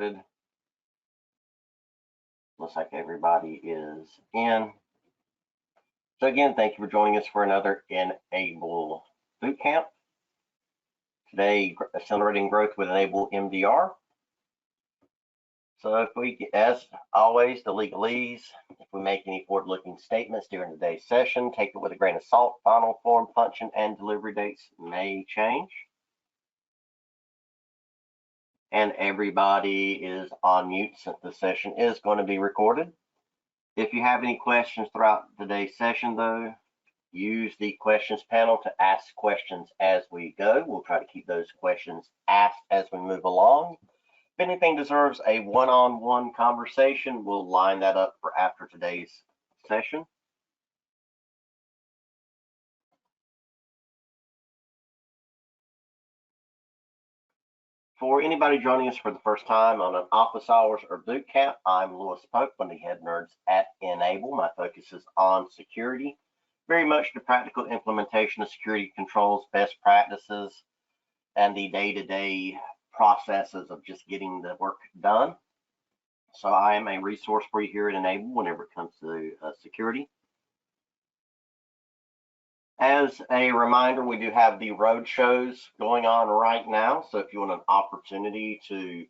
started. Looks like everybody is in. So again, thank you for joining us for another Enable Bootcamp. Today, accelerating growth with Enable MDR. So if we, as always, the legalese, if we make any forward-looking statements during today's session, take it with a grain of salt. Final form, function, and delivery dates may change. And everybody is on mute since the session is going to be recorded. If you have any questions throughout today's session, though, use the questions panel to ask questions as we go. We'll try to keep those questions asked as we move along. If anything deserves a one-on-one conversation, we'll line that up for after today's session. For anybody joining us for the first time on an office hours or boot camp, I'm Lewis Pope, one of the head nerds at Enable. My focus is on security, very much the practical implementation of security controls, best practices, and the day-to-day processes of just getting the work done. So I am a resource for you here at Enable whenever it comes to security. As a reminder, we do have the road shows going on right now. So if you want an opportunity to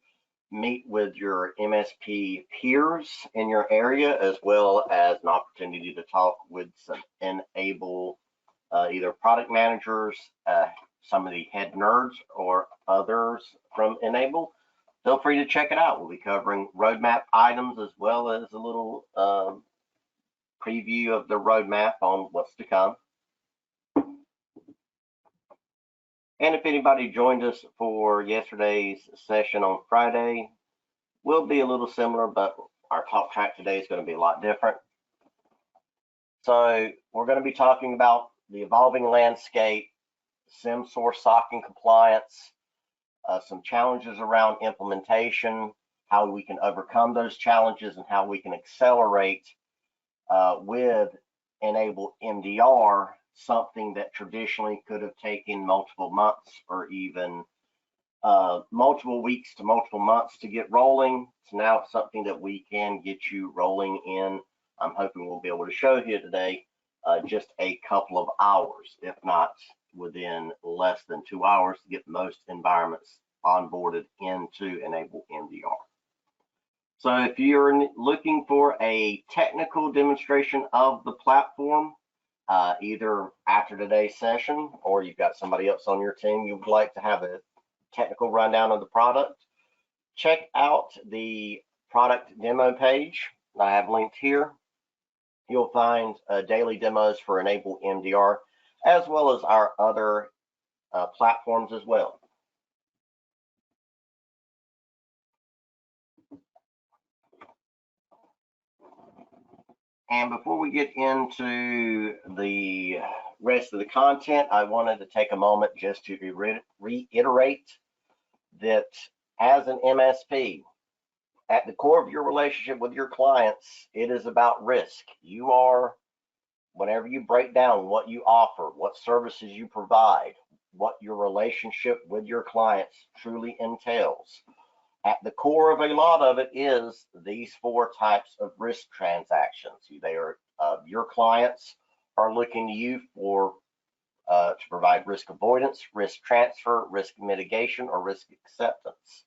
meet with your MSP peers in your area, as well as an opportunity to talk with some Enable, either product managers, some of the head nerds, or others from Enable, feel free to check it out. We'll be covering roadmap items as well as a little preview of the roadmap on what's to come. And if anybody joined us for yesterday's session on Friday, will be a little similar, but our talk track today is going to be a lot different. So we're going to be talking about the evolving landscape, SIM source SOC and compliance, some challenges around implementation, how we can overcome those challenges, and how we can accelerate with Enable MDR, something that traditionally could have taken multiple months or even multiple weeks to multiple months to get rolling. So now it's something that we can get you rolling in. I'm hoping we'll be able to show you today just a couple of hours, if not within less than 2 hours, to get most environments onboarded into Enable MDR. So if you're looking for a technical demonstration of the platform, either after today's session, or you've got somebody else on your team you would like to have a technical rundown of the product, check out the product demo page I have linked here. You'll find daily demos for Enable MDR, as well as our other platforms as well. And before we get into the rest of the content, I wanted to take a moment just to reiterate that as an MSP, at the core of your relationship with your clients, it is about risk. You are, whenever you break down what you offer, what services you provide, what your relationship with your clients truly entails, at the core of a lot of it is these 4 types of risk transactions. They are your clients are looking to you for to provide risk avoidance, risk transfer, risk mitigation, or risk acceptance.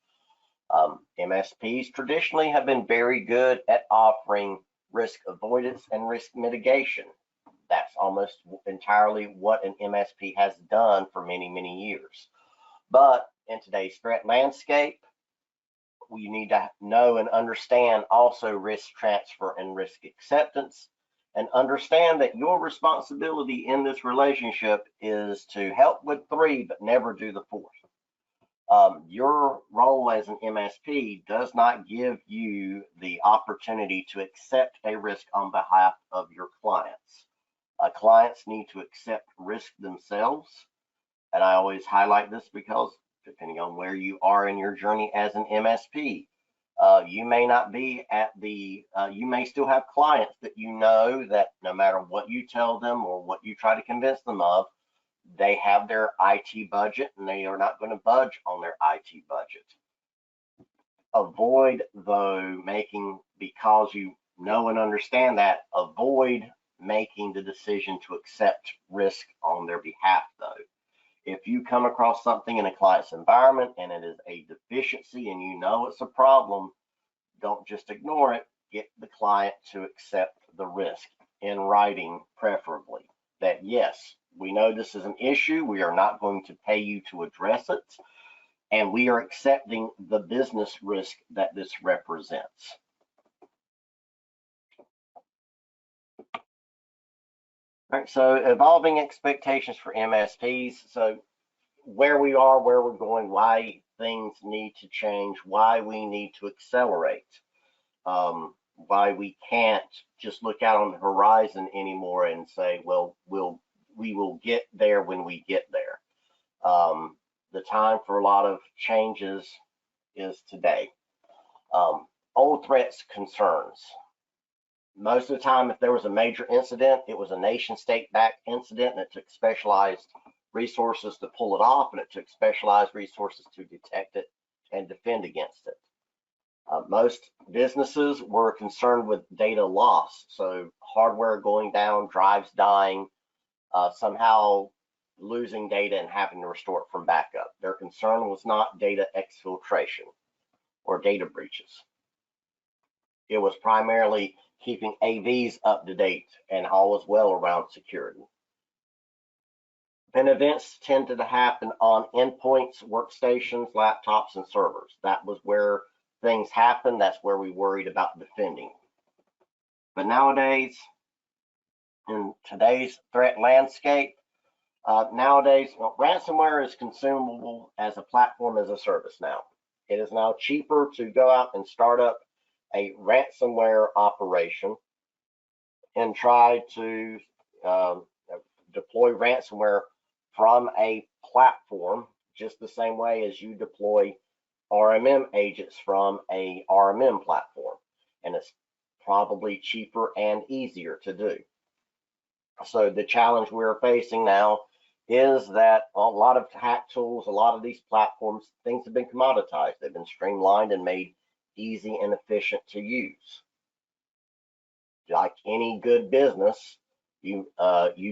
MSPs traditionally have been very good at offering risk avoidance and risk mitigation. That's almost entirely what an MSP has done for many, many years. But in today's threat landscape, you need to know and understand also risk transfer and risk acceptance, and understand that your responsibility in this relationship is to help with 3, but never do the 4th. Your role as an MSP does not give you the opportunity to accept a risk on behalf of your clients. Clients need to accept risk themselves, and I always highlight this because depending on where you are in your journey as an MSP, you may not be at the, you may still have clients that you know that no matter what you tell them or what you try to convince them of, they have their IT budget and they are not going to budge on their IT budget. Avoid, though, because you know and understand that, avoid making the decision to accept risk on their behalf, though. If you come across something in a client's environment and it is a deficiency and you know it's a problem, don't just ignore it. Get the client to accept the risk in writing, preferably, that yes, we know this is an issue. We are not going to pay you to address it, and we are accepting the business risk that this represents. All right, so evolving expectations for MSPs. So where we are, where we're going, why things need to change, why we need to accelerate, why we can't just look out on the horizon anymore and say, well, we will get there when we get there. The time for a lot of changes is today. Old threats, concerns. Most of the time, if there was a major incident, it was a nation state backed incident, and it took specialized resources to pull it off, and it took specialized resources to detect it and defend against it. Most businesses were concerned with data loss, so hardware going down, drives dying, somehow losing data and having to restore it from backup. Their concern was not data exfiltration or data breaches. It was primarily keeping AVs up to date and all was well around security. And events tended to happen on endpoints, workstations, laptops, and servers. That was where things happened. That's where we worried about defending. But nowadays, in today's threat landscape, ransomware is consumable as a platform as a service now. It is now cheaper to go out and start up a ransomware operation and try to deploy ransomware from a platform, just the same way as you deploy RMM agents from a RMM platform. And it's probably cheaper and easier to do. So the challenge we're facing now is that a lot of hack tools, a lot of these platforms, things have been commoditized. They've been streamlined and made easy and efficient to use. Like any good business, you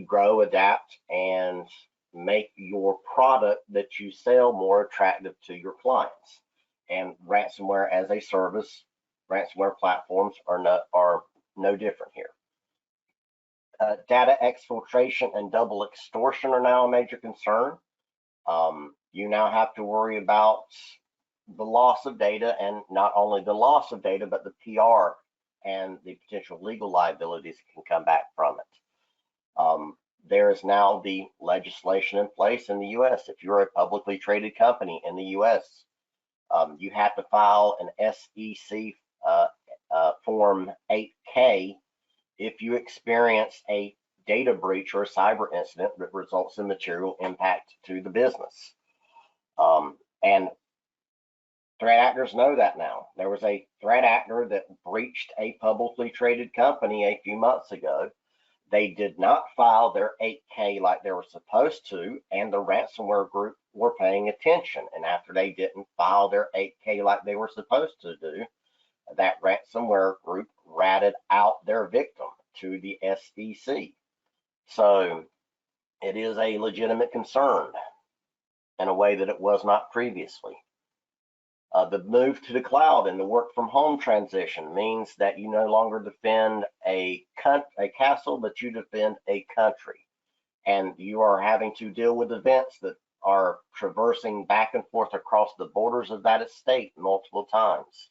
grow, adapt, and make your product that you sell more attractive to your clients. And ransomware as a service, ransomware platforms are no different here. Data exfiltration and double extortion are now a major concern. You now have to worry about the loss of data, and not only the loss of data, but the PR and the potential legal liabilities that can come back from it. There is now the legislation in place in the U.S. If you're a publicly traded company in the U.S., you have to file an SEC Form 8K if you experience a data breach or a cyber incident that results in material impact to the business. And threat actors know that now. There was a threat actor that breached a publicly traded company a few months ago. They did not file their 8K like they were supposed to, and the ransomware group were paying attention. And after they didn't file their 8K like they were supposed to do, that ransomware group ratted out their victim to the SEC. So it is a legitimate concern in a way that it was not previously. The move to the cloud and the work from home transition means that you no longer defend a castle, but you defend a country. And you are having to deal with events that are traversing back and forth across the borders of that estate multiple times.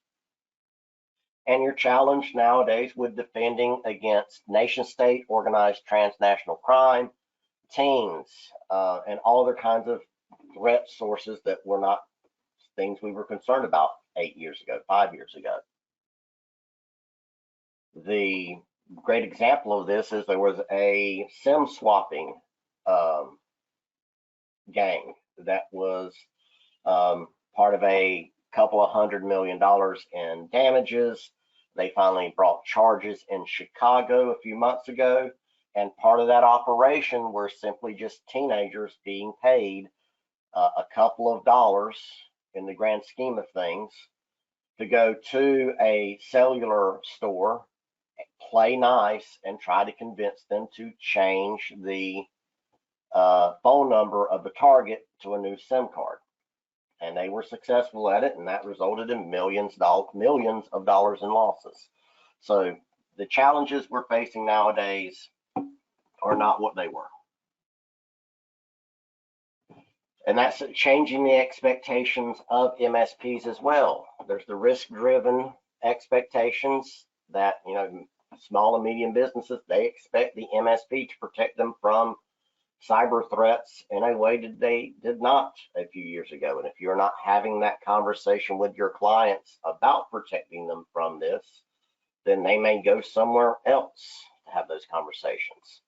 And you're challenged nowadays with defending against nation state, organized transnational crime, teams, and all other kinds of threat sources that were not things we were concerned about 8 years ago, 5 years ago. The great example of this is there was a SIM swapping gang that was part of a couple of $100 million in damages. They finally brought charges in Chicago a few months ago, and part of that operation were simply just teenagers being paid a couple of dollars in the grand scheme of things to go to a cellular store, play nice, and try to convince them to change the phone number of the target to a new SIM card. And they were successful at it, and that resulted in millions of dollars in losses. So the challenges we're facing nowadays are not what they were. And that's changing the expectations of MSPs as well. There's the risk-driven expectations that, small and medium businesses, they expect the MSP to protect them from cyber threats in a way that they did not a few years ago. And if you're not having that conversation with your clients about protecting them from this, then they may go somewhere else to have those conversations.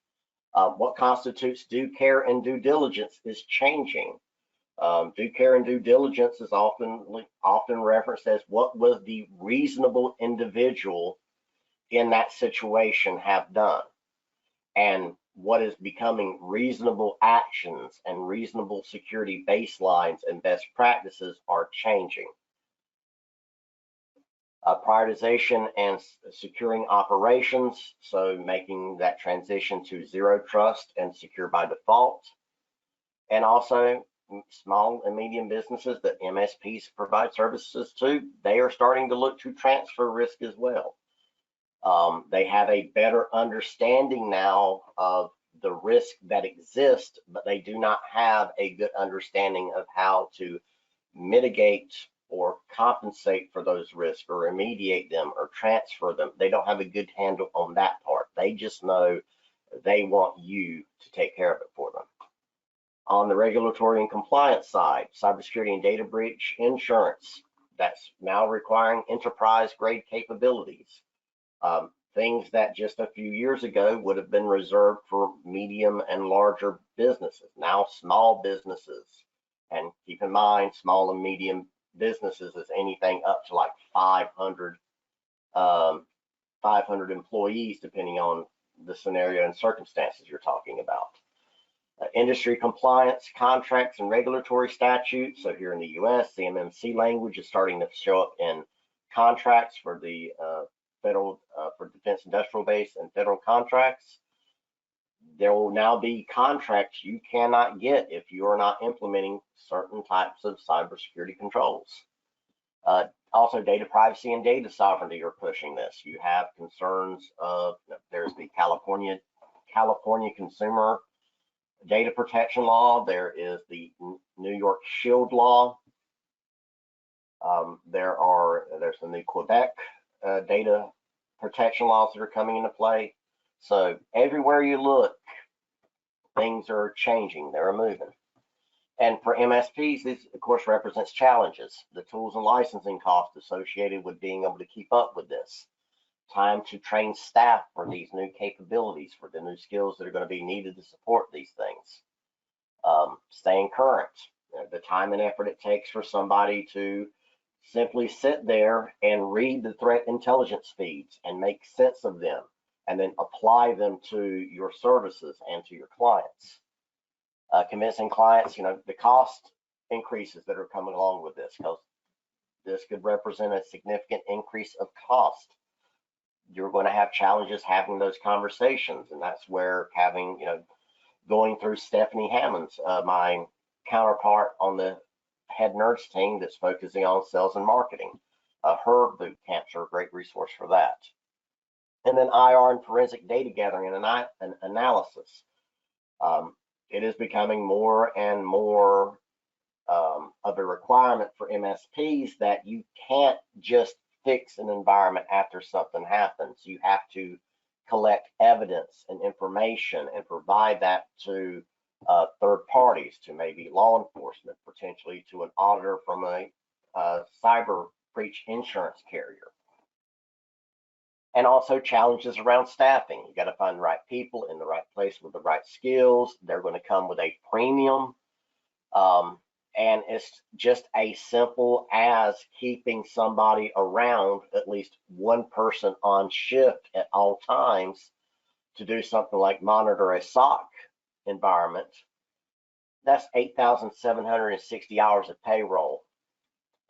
What constitutes due care and due diligence is changing. Due care and due diligence is often referenced as what was the reasonable individual in that situation have done, and what is becoming reasonable actions and reasonable security baselines and best practices are changing. Prioritization and securing operations, so making that transition to zero trust and secure by default. And also small and medium businesses that MSPs provide services to, they are starting to look to transfer risk as well. They have a better understanding now of the risk that exists, but they do not have a good understanding of how to mitigate or compensate for those risks or remediate them or transfer them. They don't have a good handle on that part. They just know they want you to take care of it for them. On the regulatory and compliance side, cybersecurity and data breach insurance, that's now requiring enterprise-grade capabilities. Things that just a few years ago would have been reserved for medium and larger businesses, now small businesses. And keep in mind, small and medium businesses is anything up to like 500 employees, depending on the scenario and circumstances you're talking about. Industry compliance, contracts, and regulatory statutes. So here in the U.S., CMMC language is starting to show up in contracts for the federal, for defense industrial base and federal contracts. There will now be contracts you cannot get if you are not implementing certain types of cybersecurity controls. Also, data privacy and data sovereignty are pushing this. You have concerns of, there's the California Consumer Data Protection Law. There is the New York Shield Law. There's the new Quebec data protection laws that are coming into play. So everywhere you look, things are changing, they're moving. And for MSPs, this of course represents challenges, the tools and licensing costs associated with being able to keep up with this, time to train staff for these new capabilities, for the new skills that are going to be needed to support these things, staying current, the time and effort it takes for somebody to simply sit there and read the threat intelligence feeds and make sense of them, and then apply them to your services and to your clients. Convincing clients, the cost increases that are coming along with this, because this could represent a significant increase of cost. You're going to have challenges having those conversations, and that's where having, going through Stephanie Hammonds, my counterpart on the Head Nerds team that's focusing on sales and marketing. Her boot camps are a great resource for that. And then IR and forensic data gathering and analysis. It is becoming more and more of a requirement for MSPs that you can't just fix an environment after something happens. You have to collect evidence and information and provide that to third parties, to maybe law enforcement, potentially to an auditor from a cyber breach insurance carrier. And also challenges around staffing. You got to find the right people in the right place with the right skills. They're going to come with a premium. And it's just as simple as keeping somebody around, at least one person on shift at all times, to do something like monitor a SOC environment. That's 8,760 hours of payroll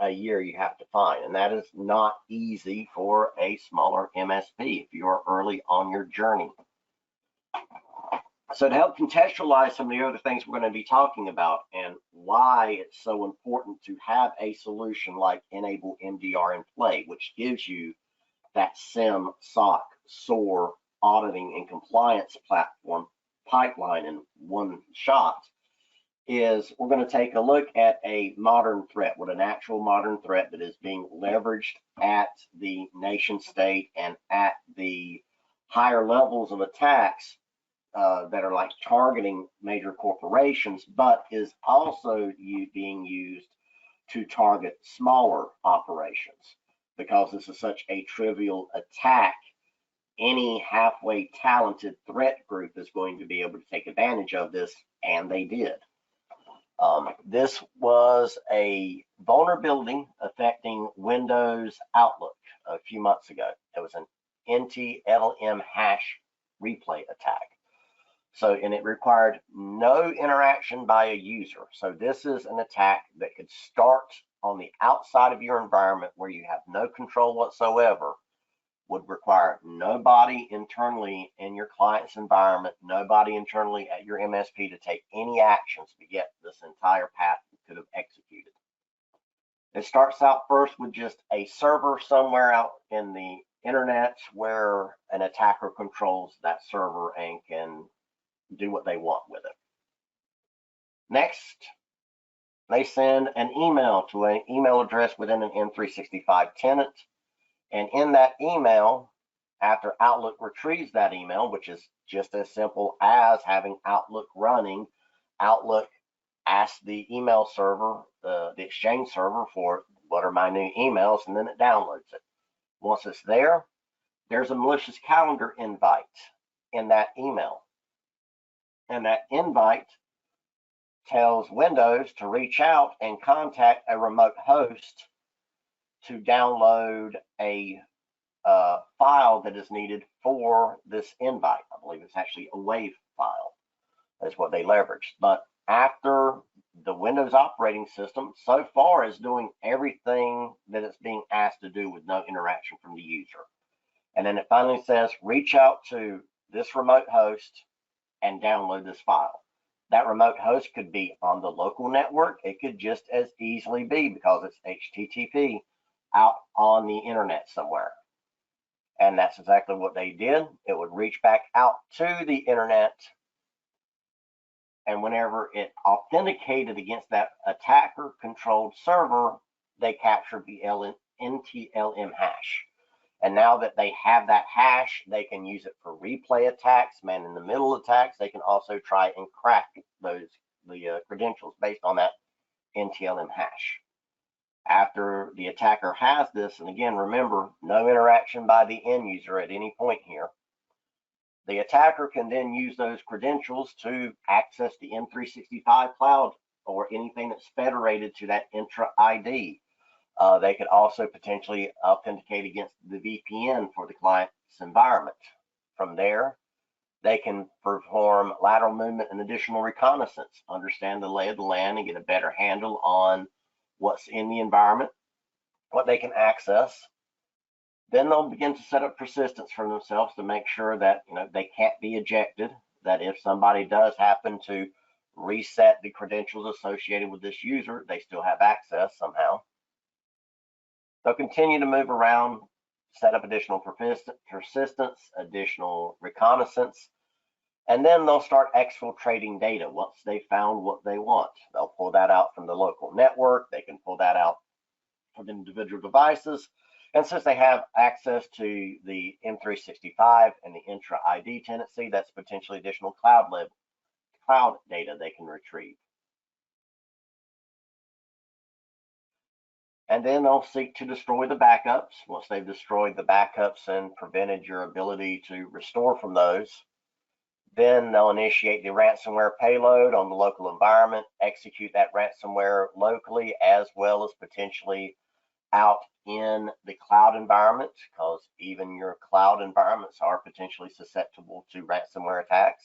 a year you have to find, and that is not easy for a smaller MSP if you're early on your journey. So to help contextualize some of the other things we're going to be talking about and why it's so important to have a solution like N-able MDR in play, which gives you that SIEM, SOC, SOAR, auditing, and compliance platform pipeline in one shot, is we're going to take a look at a modern threat, what an actual modern threat that is being leveraged at the nation state and at the higher levels of attacks that are like targeting major corporations, but is also being used to target smaller operations. Because this is such a trivial attack, any halfway talented threat group is going to be able to take advantage of this, and they did. This was a vulnerability affecting Windows Outlook a few months ago. It was an NTLM hash replay attack. So, and it required no interaction by a user. So this is an attack that could start on the outside of your environment where you have no control whatsoever, would require nobody internally in your client's environment, nobody internally at your MSP to take any actions, but yet this entire path could have executed. It starts out first with just a server somewhere out in the internet where an attacker controls that server and can do what they want with it. Next, they send an email to an email address within an M365 tenant. And in that email, after Outlook retrieves that email, which is just as simple as having Outlook running, Outlook asks the email server, the Exchange server, for what are my new emails, and then it downloads it. Once it's there, there's a malicious calendar invite in that email. And that invite tells Windows to reach out and contact a remote host to download a file that is needed for this invite. I believe it's actually a WAV file. That's what they leveraged. But after the Windows operating system so far is doing everything that it's being asked to do with no interaction from the user. And then it finally says, reach out to this remote host and download this file. That remote host could be on the local network. It could just as easily be, because it's HTTP, out on the internet somewhere. And that's exactly what they did. It would reach back out to the internet, and whenever it authenticated against that attacker controlled server, they captured the NTLM hash. And now that they have that hash, they can use it for replay attacks, man in the middle attacks. They can also try and crack the credentials based on that NTLM hash. After the attacker has this, and again, remember, no interaction by the end user at any point here, the attacker can then use those credentials to access the M365 cloud or anything that's federated to that Entra ID. They could also potentially authenticate against the VPN for the client's environment. From there, they can perform lateral movement and additional reconnaissance, understand the lay of the land, and get a better handle on what's in the environment, what they can access. Then they'll begin to set up persistence for themselves to make sure that they can't be ejected, that if somebody does happen to reset the credentials associated with this user, they still have access somehow. They'll continue to move around, set up additional persistence, additional reconnaissance, and then they'll start exfiltrating data once they found what they want. They'll pull that out from the local network. They can pull that out from individual devices. And since they have access to the M365 and the Entra ID tenancy, that's potentially additional cloud data they can retrieve. And then they'll seek to destroy the backups. Once they've destroyed the backups and prevented your ability to restore from those, then they'll initiate the ransomware payload on the local environment, execute that ransomware locally as well as potentially out in the cloud environment, because even your cloud environments are potentially susceptible to ransomware attacks.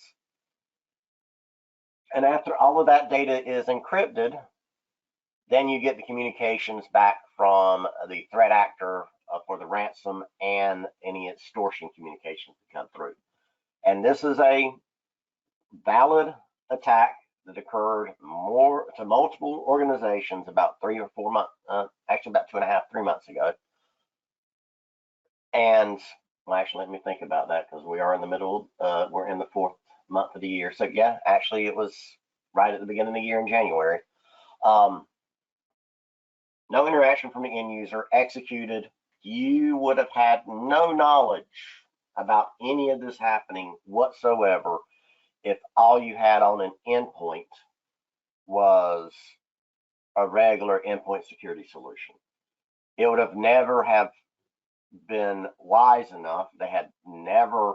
And after all of that data is encrypted, Then you get the communications back from the threat actor for the ransom and any extortion communications that come through. And this is a valid attack that occurred to multiple organizations about 3 or 4 months, actually about 2.5, 3 months ago. And well, actually, let me think about that because we are in the middle, we're in the 4th month of the year. So yeah, actually it was right at the beginning of the year in January. No interaction from the end user executed. You would have had no knowledge about any of this happening whatsoever if all you had on an endpoint was a regular endpoint security solution. It would have never have been wise enough. They had never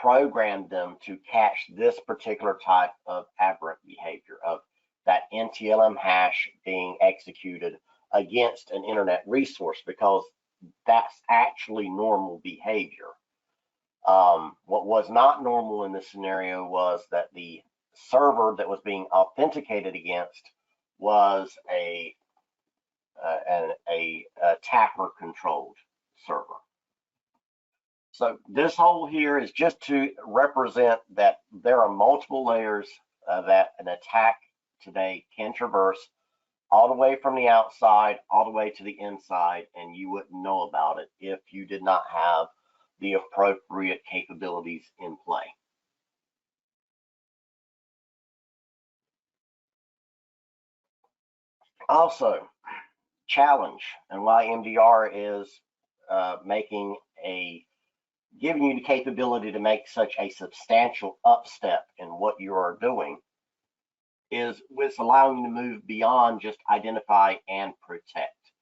programmed them to catch this particular type of aberrant behavior of that NTLM hash being executed against an internet resource, because that's actually normal behavior. What was not normal in this scenario was that the server that was being authenticated against was an attacker controlled server. So this whole here is just to represent that there are multiple layers that an attack today can traverse, all the way from the outside, all the way to the inside, and you wouldn't know about it if you did not have the appropriate capabilities in play. Also, challenge and why MDR is giving you the capability to make such a substantial upstep in what you are doing is with allowing you to move beyond just identify and protect.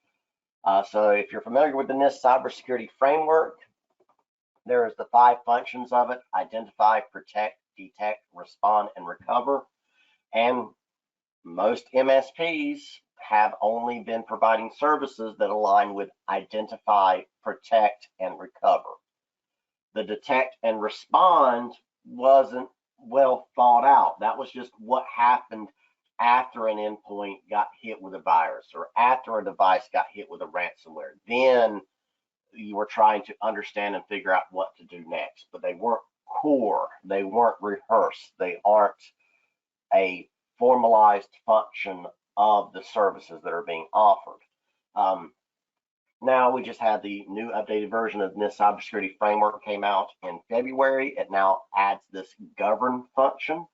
So if you're familiar with the NIST cybersecurity framework, there's the 5 functions of it: identify, protect, detect, respond, and recover. And most MSPs have only been providing services that align with identify, protect, and recover. The detect and respond wasn't well thought out. That was just what happened after an endpoint got hit with a virus or after a device got hit with a ransomware. Then you were trying to understand and figure out what to do next, but they weren't core, they weren't rehearsed, they aren't a formalized function of the services that are being offered. Now we just had the new updated version of NIST cybersecurity framework came out in February. It now adds this govern function.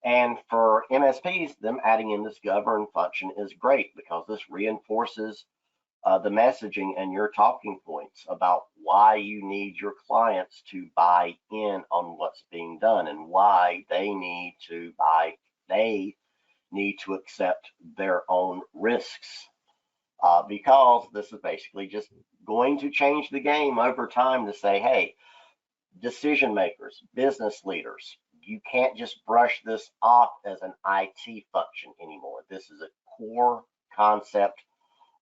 And for MSPs, them adding in this govern function is great because this reinforces the messaging and your talking points about why you need your clients to buy in on what's being done and why they need to accept their own risks. Because this is basically just going to change the game over time to say, hey, decision makers, business leaders, you can't just brush this off as an IT function anymore. This is a core concept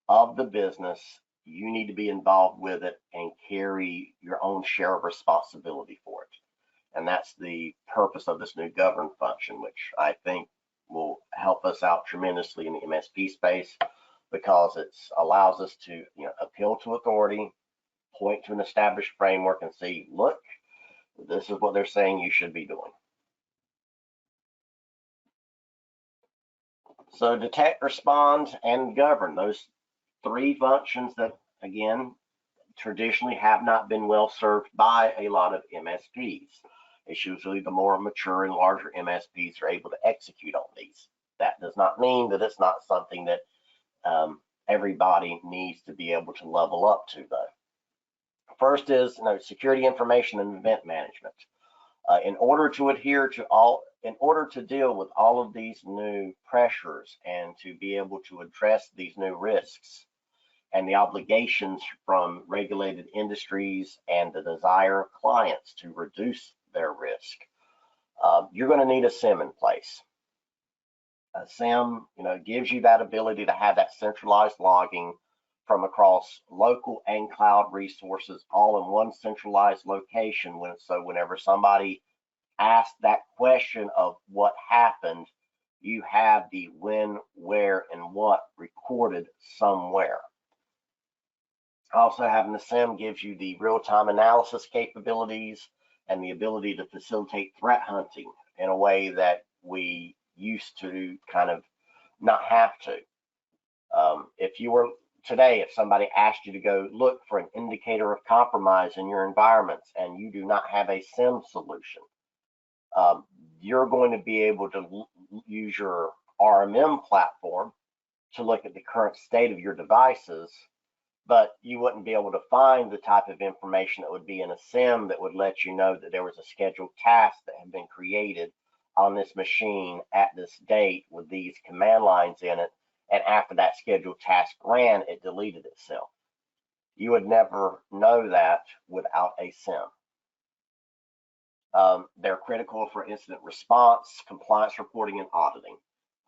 of the business. You need to be involved with it and carry your own share of responsibility for it. And that's the purpose of this new govern function, which I think will help us out tremendously in the MSP space, because it allows us to appeal to authority, point to an established framework and say, look, this is what they're saying you should be doing. So detect, respond, and govern, those 3 functions that, again, traditionally have not been well served by a lot of MSPs. It's usually the more mature and larger MSPs are able to execute on these. That does not mean that it's not something that everybody needs to be able to level up to, though. First is security information and event management. In order to deal with all of these new pressures and to be able to address these new risks and the obligations from regulated industries and the desire of clients to reduce their risk, you're going to need a SIEM in place. A SIEM, gives you that ability to have that centralized logging from across local and cloud resources all in one centralized location. So whenever somebody asks that question of what happened, you have the when, where, and what recorded somewhere. Also, having the SIM gives you the real-time analysis capabilities and the ability to facilitate threat hunting in a way that we used to kind of not have to. If you were today, if somebody asked you to go look for an indicator of compromise in your environments and you do not have a SIM solution, you're going to be able to use your RMM platform to look at the current state of your devices, but you wouldn't be able to find the type of information that would be in a SIM that would let you know that there was a scheduled task that had been created on this machine at this date with these command lines in it, and after that scheduled task ran, it deleted itself. You would never know that without a SIM. They're critical for incident response, compliance reporting, and auditing.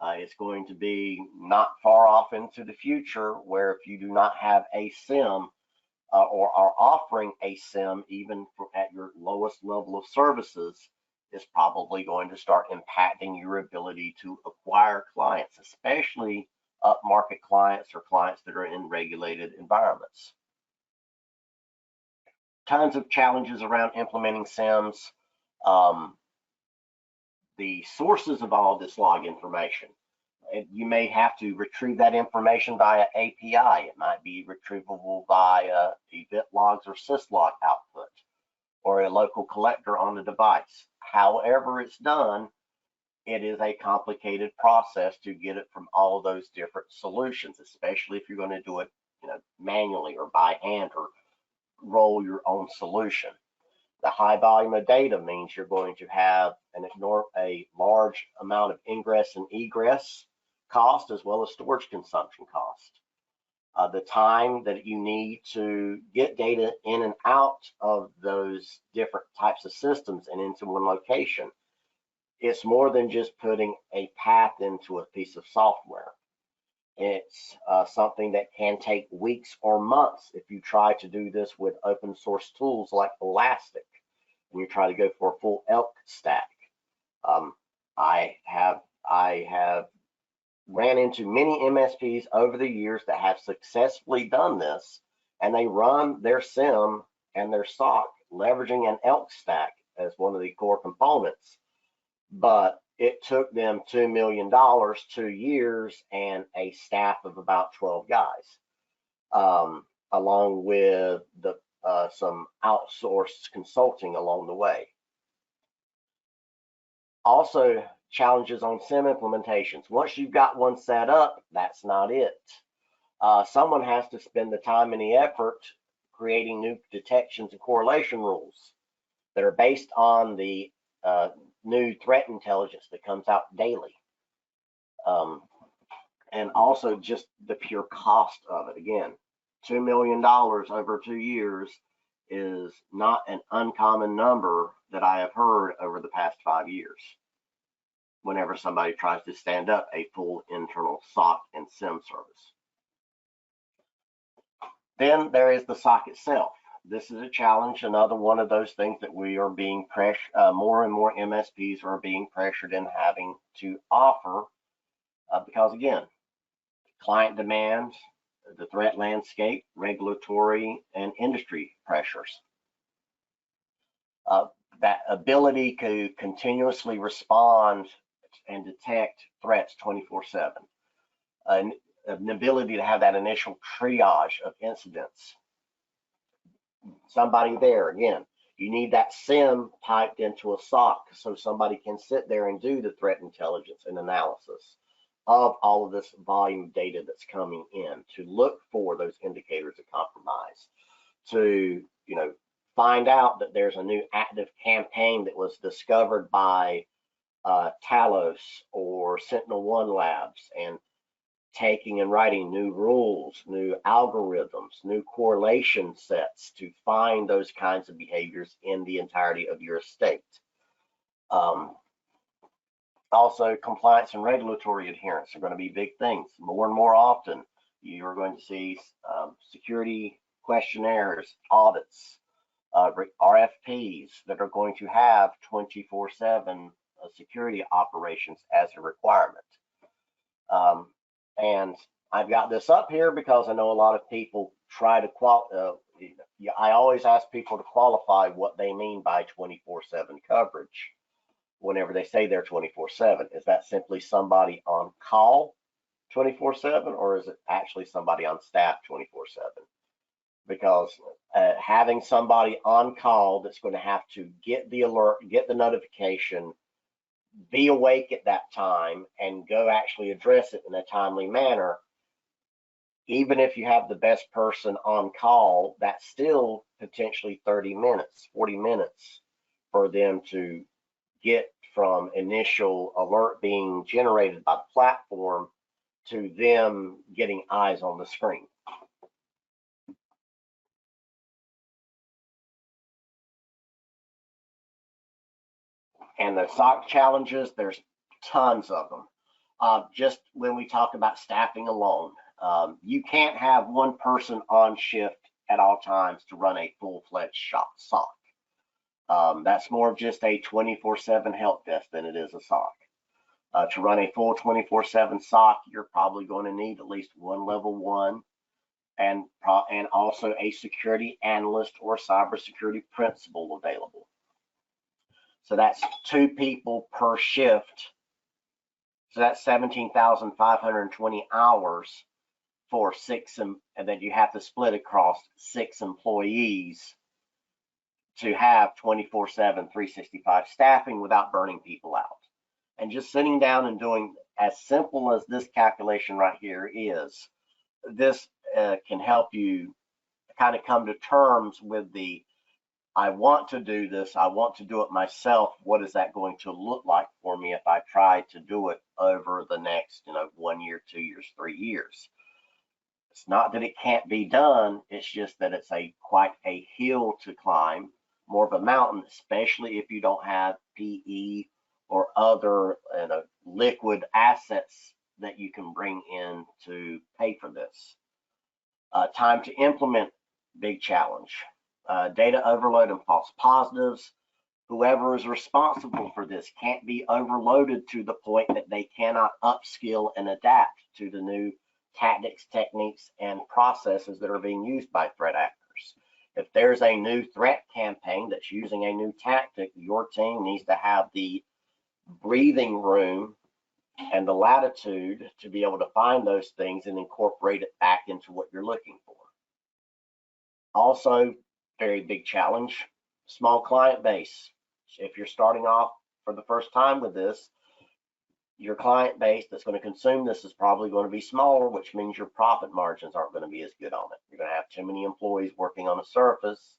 It's going to be not far off into the future where if you do not have a SIM or are offering a SIM even at your lowest level of services, it's probably going to start impacting your ability to acquire clients, especially upmarket clients or clients that are in regulated environments. Tons of challenges around implementing SIMs. The sources of all this log information. You may have to retrieve that information via API. It might be retrievable via event logs or syslog output or a local collector on the device. However it's done, it is a complicated process to get it from all of those different solutions, especially if you're going to do it, manually or by hand or roll your own solution. The high volume of data means you're going to have a large amount of ingress and egress cost as well as storage consumption cost. The time that you need to get data in and out of those different types of systems and into one location, it's more than just putting a path into a piece of software. It's something that can take weeks or months if you try to do this with open source tools like Elastic, and you try to go for a full ELK stack. I have ran into many MSPs over the years that have successfully done this, and they run their SIM and their SOC leveraging an ELK stack as one of the core components, but it took them $2 million, 2 years, and a staff of about 12 guys, along with some outsourced consulting along the way. Also, challenges on SIM implementations. Once you've got one set up, that's not it. Someone has to spend the time and the effort creating new detections and correlation rules that are based on the new threat intelligence that comes out daily. And also just the pure cost of it. Again, $2 million over 2 years is not an uncommon number that I have heard over the past 5 years whenever somebody tries to stand up a full internal SOC and SIM service. Then there is the SOC itself. This is a challenge, another one of those things that we are being pressured, more and more MSPs are being pressured in having to offer because, again, client demands, the threat landscape, regulatory, and industry pressures. That ability to continuously respond and detect threats 24/7. An ability to have that initial triage of incidents. Somebody there, again, you need that SIM piped into a SOC so somebody can sit there and do the threat intelligence and analysis of all of this volume of data that's coming in to look for those indicators of compromise, to find out that there's a new active campaign that was discovered by Talos or SentinelOne Labs, and taking and writing new rules, new algorithms, new correlation sets to find those kinds of behaviors in the entirety of your estate. Also, compliance and regulatory adherence are going to be big things. More and more often, you're going to see security questionnaires, audits, RFPs that are going to have 24/7 security operations as a requirement. And I've got this up here because I know a lot of people try to I always ask people to qualify what they mean by 24/7 coverage whenever they say they're 24/7. Is that simply somebody on call 24/7, or is it actually somebody on staff 24/7? Because having somebody on call that's going to have to get the alert, get the notification, be awake at that time, and go actually address it in a timely manner, even if you have the best person on call, that's still potentially 30 minutes, 40 minutes for them to get from initial alert being generated by the platform to them getting eyes on the screen. And the SOC challenges, there's tons of them. Just when we talk about staffing alone, you can't have one person on shift at all times to run a full-fledged SOC. That's more of just a 24/7 help desk than it is a SOC. To run a full 24/7 SOC, you're probably going to need at least one level 1 and also a security analyst or cybersecurity principal available. So that's 2 people per shift. So that's 17,520 hours for 6, and then you have to split across 6 employees to have 24/7, 365 staffing without burning people out. And just sitting down and doing as simple as this calculation right here is, this can help you kind of come to terms with I want to do this, I want to do it myself. What is that going to look like for me if I try to do it over the next, 1 year, 2 years, 3 years? It's not that it can't be done, it's just that it's quite a hill to climb, more of a mountain, especially if you don't have PE or other liquid assets that you can bring in to pay for this. Time to implement, big challenge. Data overload and false positives. Whoever is responsible for this can't be overloaded to the point that they cannot upskill and adapt to the new tactics, techniques, and processes that are being used by threat actors. If there's a new threat campaign that's using a new tactic, your team needs to have the breathing room and the latitude to be able to find those things and incorporate it back into what you're looking for. Also, very big challenge, small client base. If you're starting off for the first time with this, your client base that's going to consume this is probably going to be smaller, which means your profit margins aren't going to be as good on it. You're going to have too many employees working on a service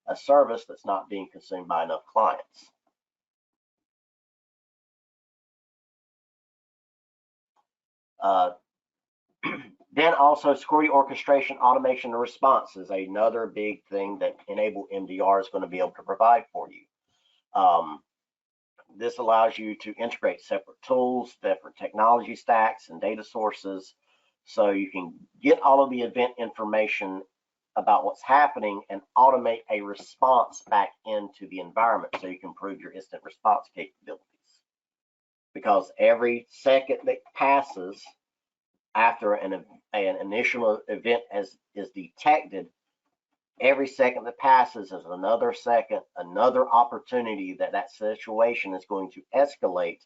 that's not being consumed by enough clients. Then also security orchestration, automation, and response is another big thing that N-able MDR is going to be able to provide for you. This allows you to integrate separate tools, different technology stacks, and data sources, so you can get all of the event information about what's happening and automate a response back into the environment so you can improve your instant response capabilities. Because every second that passes after an initial event is detected, every second that passes is another second, another opportunity that situation is going to escalate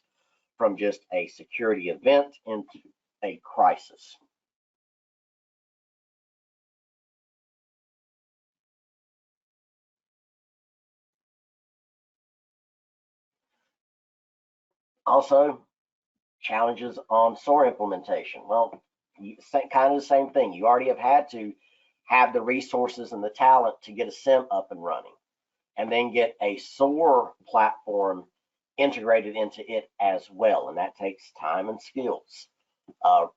from just a security event into a crisis. Also, challenges on SOAR implementation. Well, kind of the same thing. You already have had to have the resources and the talent to get a SIEM up and running, and then get a SOAR platform integrated into it as well, and that takes time and skills.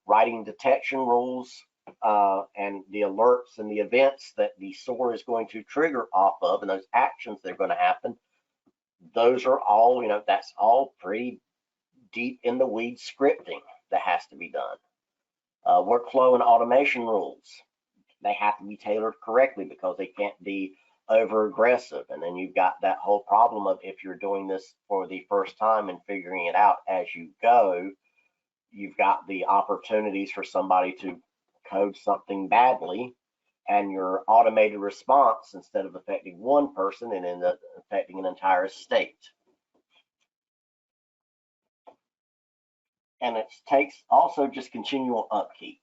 Writing detection rules and the alerts and the events that the SOAR is going to trigger off of, and those actions that are going to happen, those are all, that's all pretty deep in the weeds scripting that has to be done. Workflow and automation rules, they have to be tailored correctly because they can't be over aggressive. And then you've got that whole problem of, if you're doing this for the first time and figuring it out as you go, you've got the opportunities for somebody to code something badly, and your automated response, instead of affecting one person, it ends up affecting an entire state. And it takes also just continual upkeep.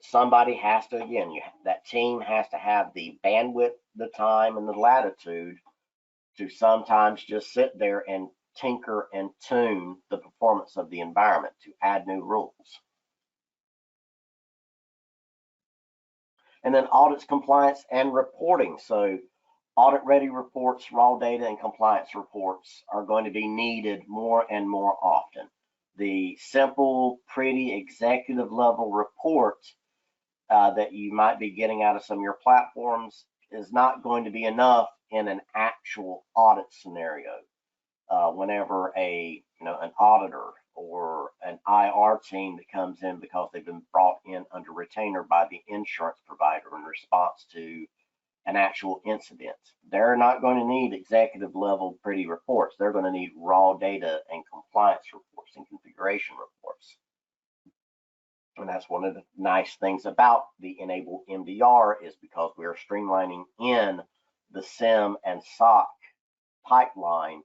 Somebody has to, again, that team has to have the bandwidth, the time, and the latitude to sometimes just sit there and tinker and tune the performance of the environment to add new rules. And then audits, compliance, and reporting. So audit ready reports, raw data, and compliance reports are going to be needed more and more often. The simple, pretty executive level report that you might be getting out of some of your platforms is not going to be enough in an actual audit scenario. Whenever an auditor or an IR team that comes in because they've been brought in under retainer by the insurance provider in response to an actual incident, they're not going to need executive level pretty reports. They're going to need raw data and compliance reports and configuration reports. And that's one of the nice things about the Enable MDR, is because we are streamlining in the SIEM and SOC pipeline,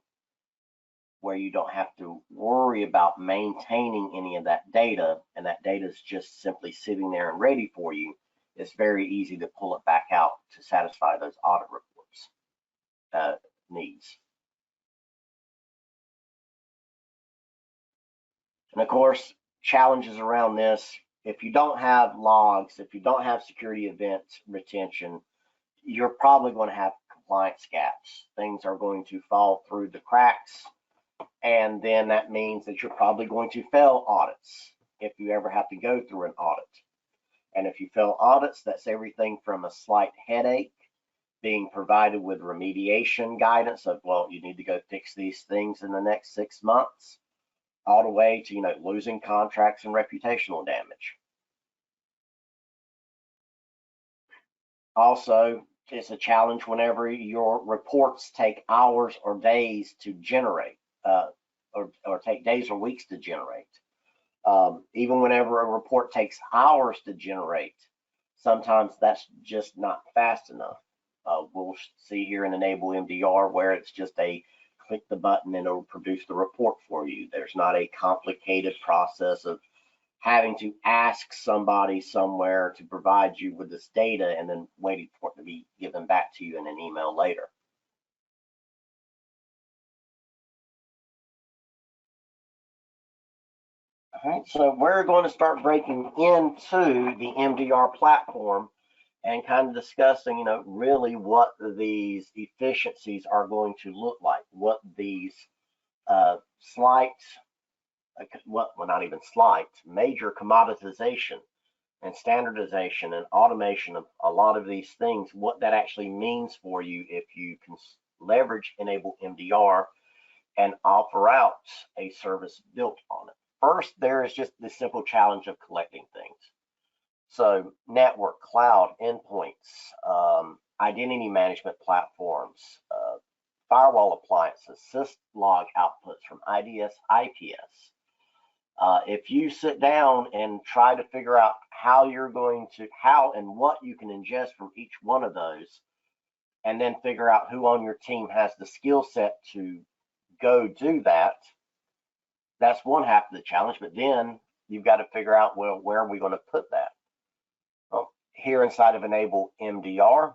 where you don't have to worry about maintaining any of that data, and that data is just simply sitting there and ready for you. It's very easy to pull it back out to satisfy those audit reports needs. And of course, challenges around this: if you don't have logs, if you don't have security event retention, you're probably going to have compliance gaps. Things are going to fall through the cracks, and then that means that you're probably going to fail audits if you ever have to go through an audit. And if you fail audits, that's everything from a slight headache, being provided with remediation guidance of, well, you need to go fix these things in the next 6 months, all the way to, losing contracts and reputational damage. Also, it's a challenge whenever your reports take hours or days to generate, or take days or weeks to generate. Even whenever a report takes hours to generate, sometimes that's just not fast enough. We'll see here in Enable MDR where it's just a click the button and it'll produce the report for you. There's not a complicated process of having to ask somebody somewhere to provide you with this data and then waiting for it to be given back to you in an email later. All right, so we're going to start breaking into the MDR platform and kind of discussing, really what these efficiencies are going to look like, what these not even slight, major commoditization and standardization and automation of a lot of these things, what that actually means for you if you can leverage Enable MDR and offer out a service built on it. First, there is just the simple challenge of collecting things. So network, cloud, endpoints, identity management platforms, firewall appliances, syslog outputs from IDS, IPS. If you sit down and try to figure out how and what you can ingest from each one of those, and then figure out who on your team has the skill set to go do that, that's one half of the challenge. But then you've got to figure out, well, where are we going to put that? Well, here inside of Enable MDR,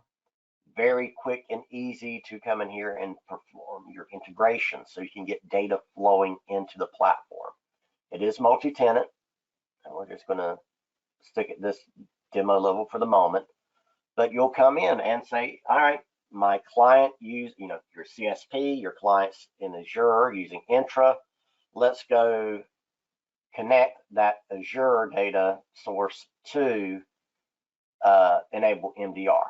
very quick and easy to come in here and perform your integration so you can get data flowing into the platform. It is multi-tenant, and we're just going to stick at this demo level for the moment. But you'll come in and say, all right, my client use, your CSP, your client's in Azure using Entra. Let's go connect that Azure data source to Enable MDR.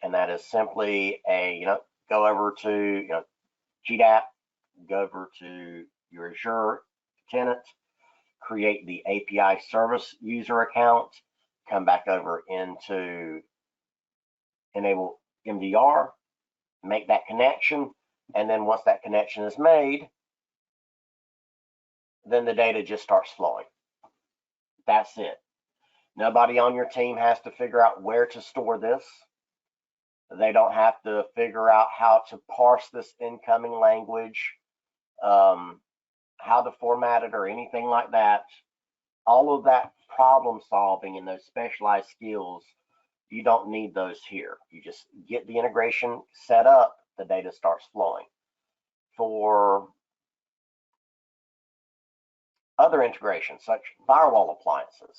And that is simply go over to, GDAP, go over to your Azure tenant, create the API service user account, come back over into Enable MDR, make that connection, and then once that connection is made, then the data just starts flowing. That's it. Nobody on your team has to figure out where to store this. They don't have to figure out how to parse this incoming language, how to format it or anything like that. All of that problem solving and those specialized skills, you don't need those here. You just get the integration set up, the data starts flowing. For other integrations, such firewall appliances,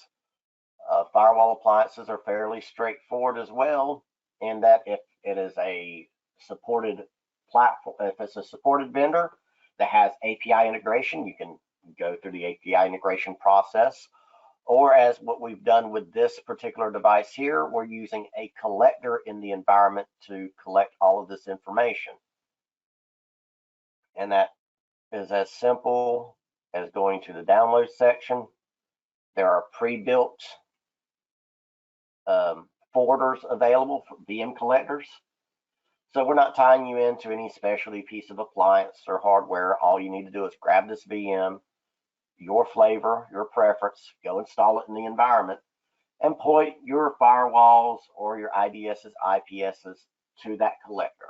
firewall appliances are fairly straightforward as well, in that if it is a supported platform, if it's a supported vendor that has API integration, you can go through the API integration process. Or as what we've done with this particular device here, we're using a collector in the environment to collect all of this information. And that is as simple as going to the download section. There are pre-built forwarders available for VM collectors. So we're not tying you into any specialty piece of appliance or hardware. All you need to do is grab this VM, your flavor, your preference, go install it in the environment, and point your firewalls or your IDSs, IPSs to that collector.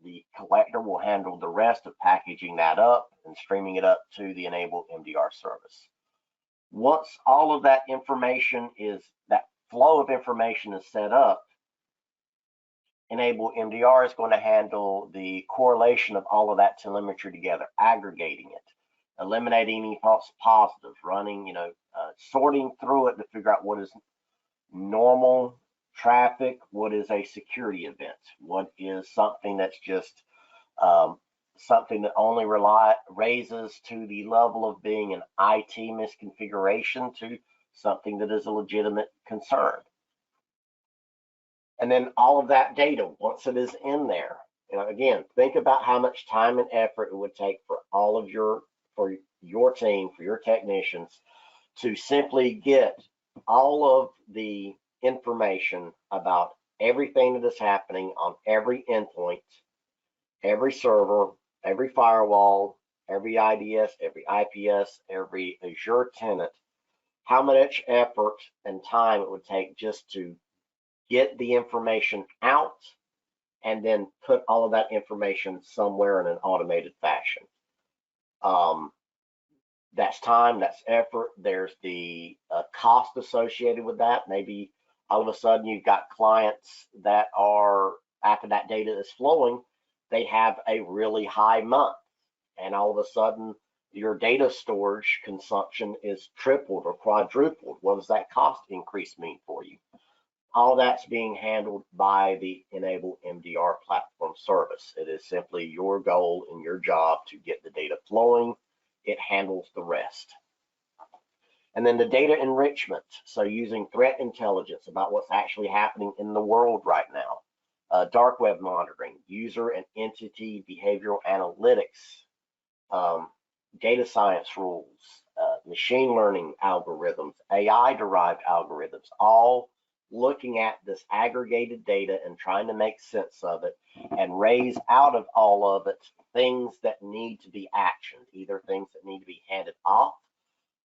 The collector will handle the rest of packaging that up and streaming it up to the N-able MDR service. Once all of that information that flow of information is set up, N-able MDR is going to handle the correlation of all of that telemetry together, aggregating it, eliminating any false positives, running, sorting through it to figure out what is normal traffic, what is a security event, what is something that's just something that only raises to the level of being an IT misconfiguration to something that is a legitimate concern. And then all of that data, once it is in there, again, think about how much time and effort it would take for your team, for your technicians, to simply get all of the information about everything that is happening on every endpoint, every server, every firewall, every IDS, every IPS, every Azure tenant, how much effort and time it would take just to get the information out and then put all of that information somewhere in an automated fashion. That's time, that's effort. There's the cost associated with that. Maybe all of a sudden you've got clients that are, after that data is flowing, they have a really high month, and all of a sudden your data storage consumption is tripled or quadrupled. What does that cost increase mean for you? All that's being handled by the N-able MDR platform service. It is simply your goal and your job to get the data flowing. It handles the rest. And then the data enrichment. So using threat intelligence about what's actually happening in the world right now. Dark web monitoring, user and entity behavioral analytics, data science rules, machine learning algorithms, AI-derived algorithms, all looking at this aggregated data and trying to make sense of it and raise out of all of it things that need to be actioned, either things that need to be handed off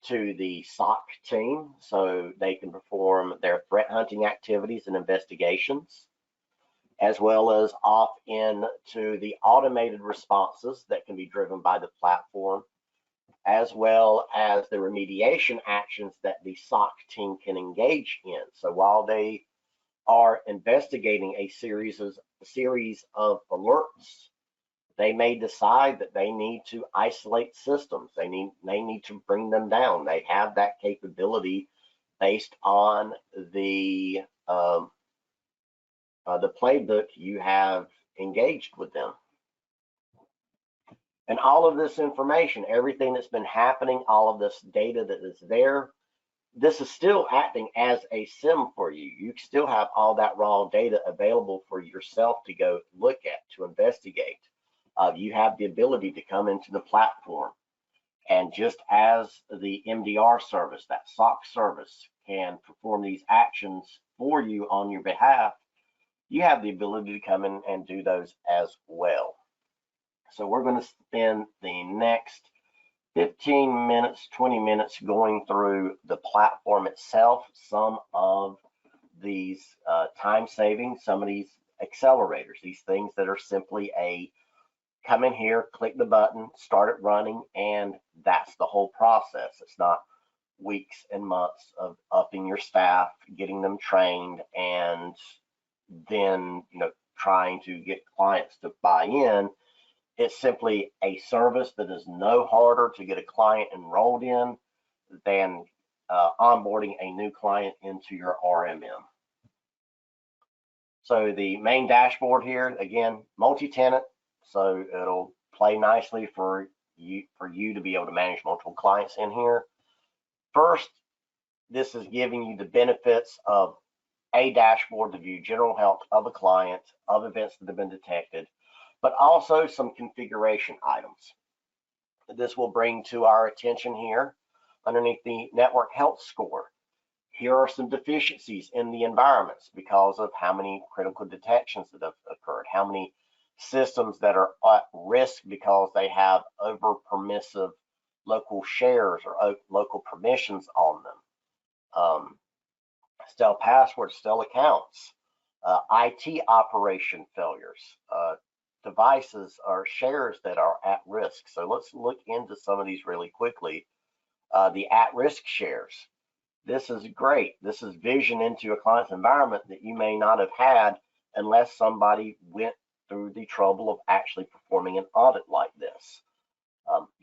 to the SOC team so they can perform their threat hunting activities and investigations, as well as off into the automated responses that can be driven by the platform, as well as the remediation actions that the SOC team can engage in. So while they are investigating a series of alerts, they may decide that they need to isolate systems. They need to bring them down. They have that capability based on the playbook you have engaged with them. And all of this information, everything that's been happening, all of this data that is there, this is still acting as a SIM for you. You still have all that raw data available for yourself to go look at, to investigate. You have the ability to come into the platform, and just as the MDR service, that SOC service, can perform these actions for you on your behalf, you have the ability to come in and do those as well. So we're going to spend the next 15 minutes, 20 minutes going through the platform itself, some of these time saving, some of these accelerators, these things that are simply a come in here, click the button, start it running, and that's the whole process. It's not weeks and months of upping your staff, getting them trained, and then trying to get clients to buy in. It's simply a service that is no harder to get a client enrolled in than onboarding a new client into your RMM. So the main dashboard here, again, multi-tenant, so it'll play nicely for you to be able to manage multiple clients in here. First, this is giving you the benefits of a dashboard to view general health of a client, of events that have been detected, but also some configuration items. This will bring to our attention here underneath the network health score. Here are some deficiencies in the environments because of how many critical detections that have occurred, how many systems that are at risk because they have over permissive local shares or local permissions on them. Stale passwords, stale accounts, IT operation failures, devices or shares that are at risk. So let's look into some of these really quickly. The at-risk shares. This is great. This is vision into a client's environment that you may not have had unless somebody went through the trouble of actually performing an audit like this.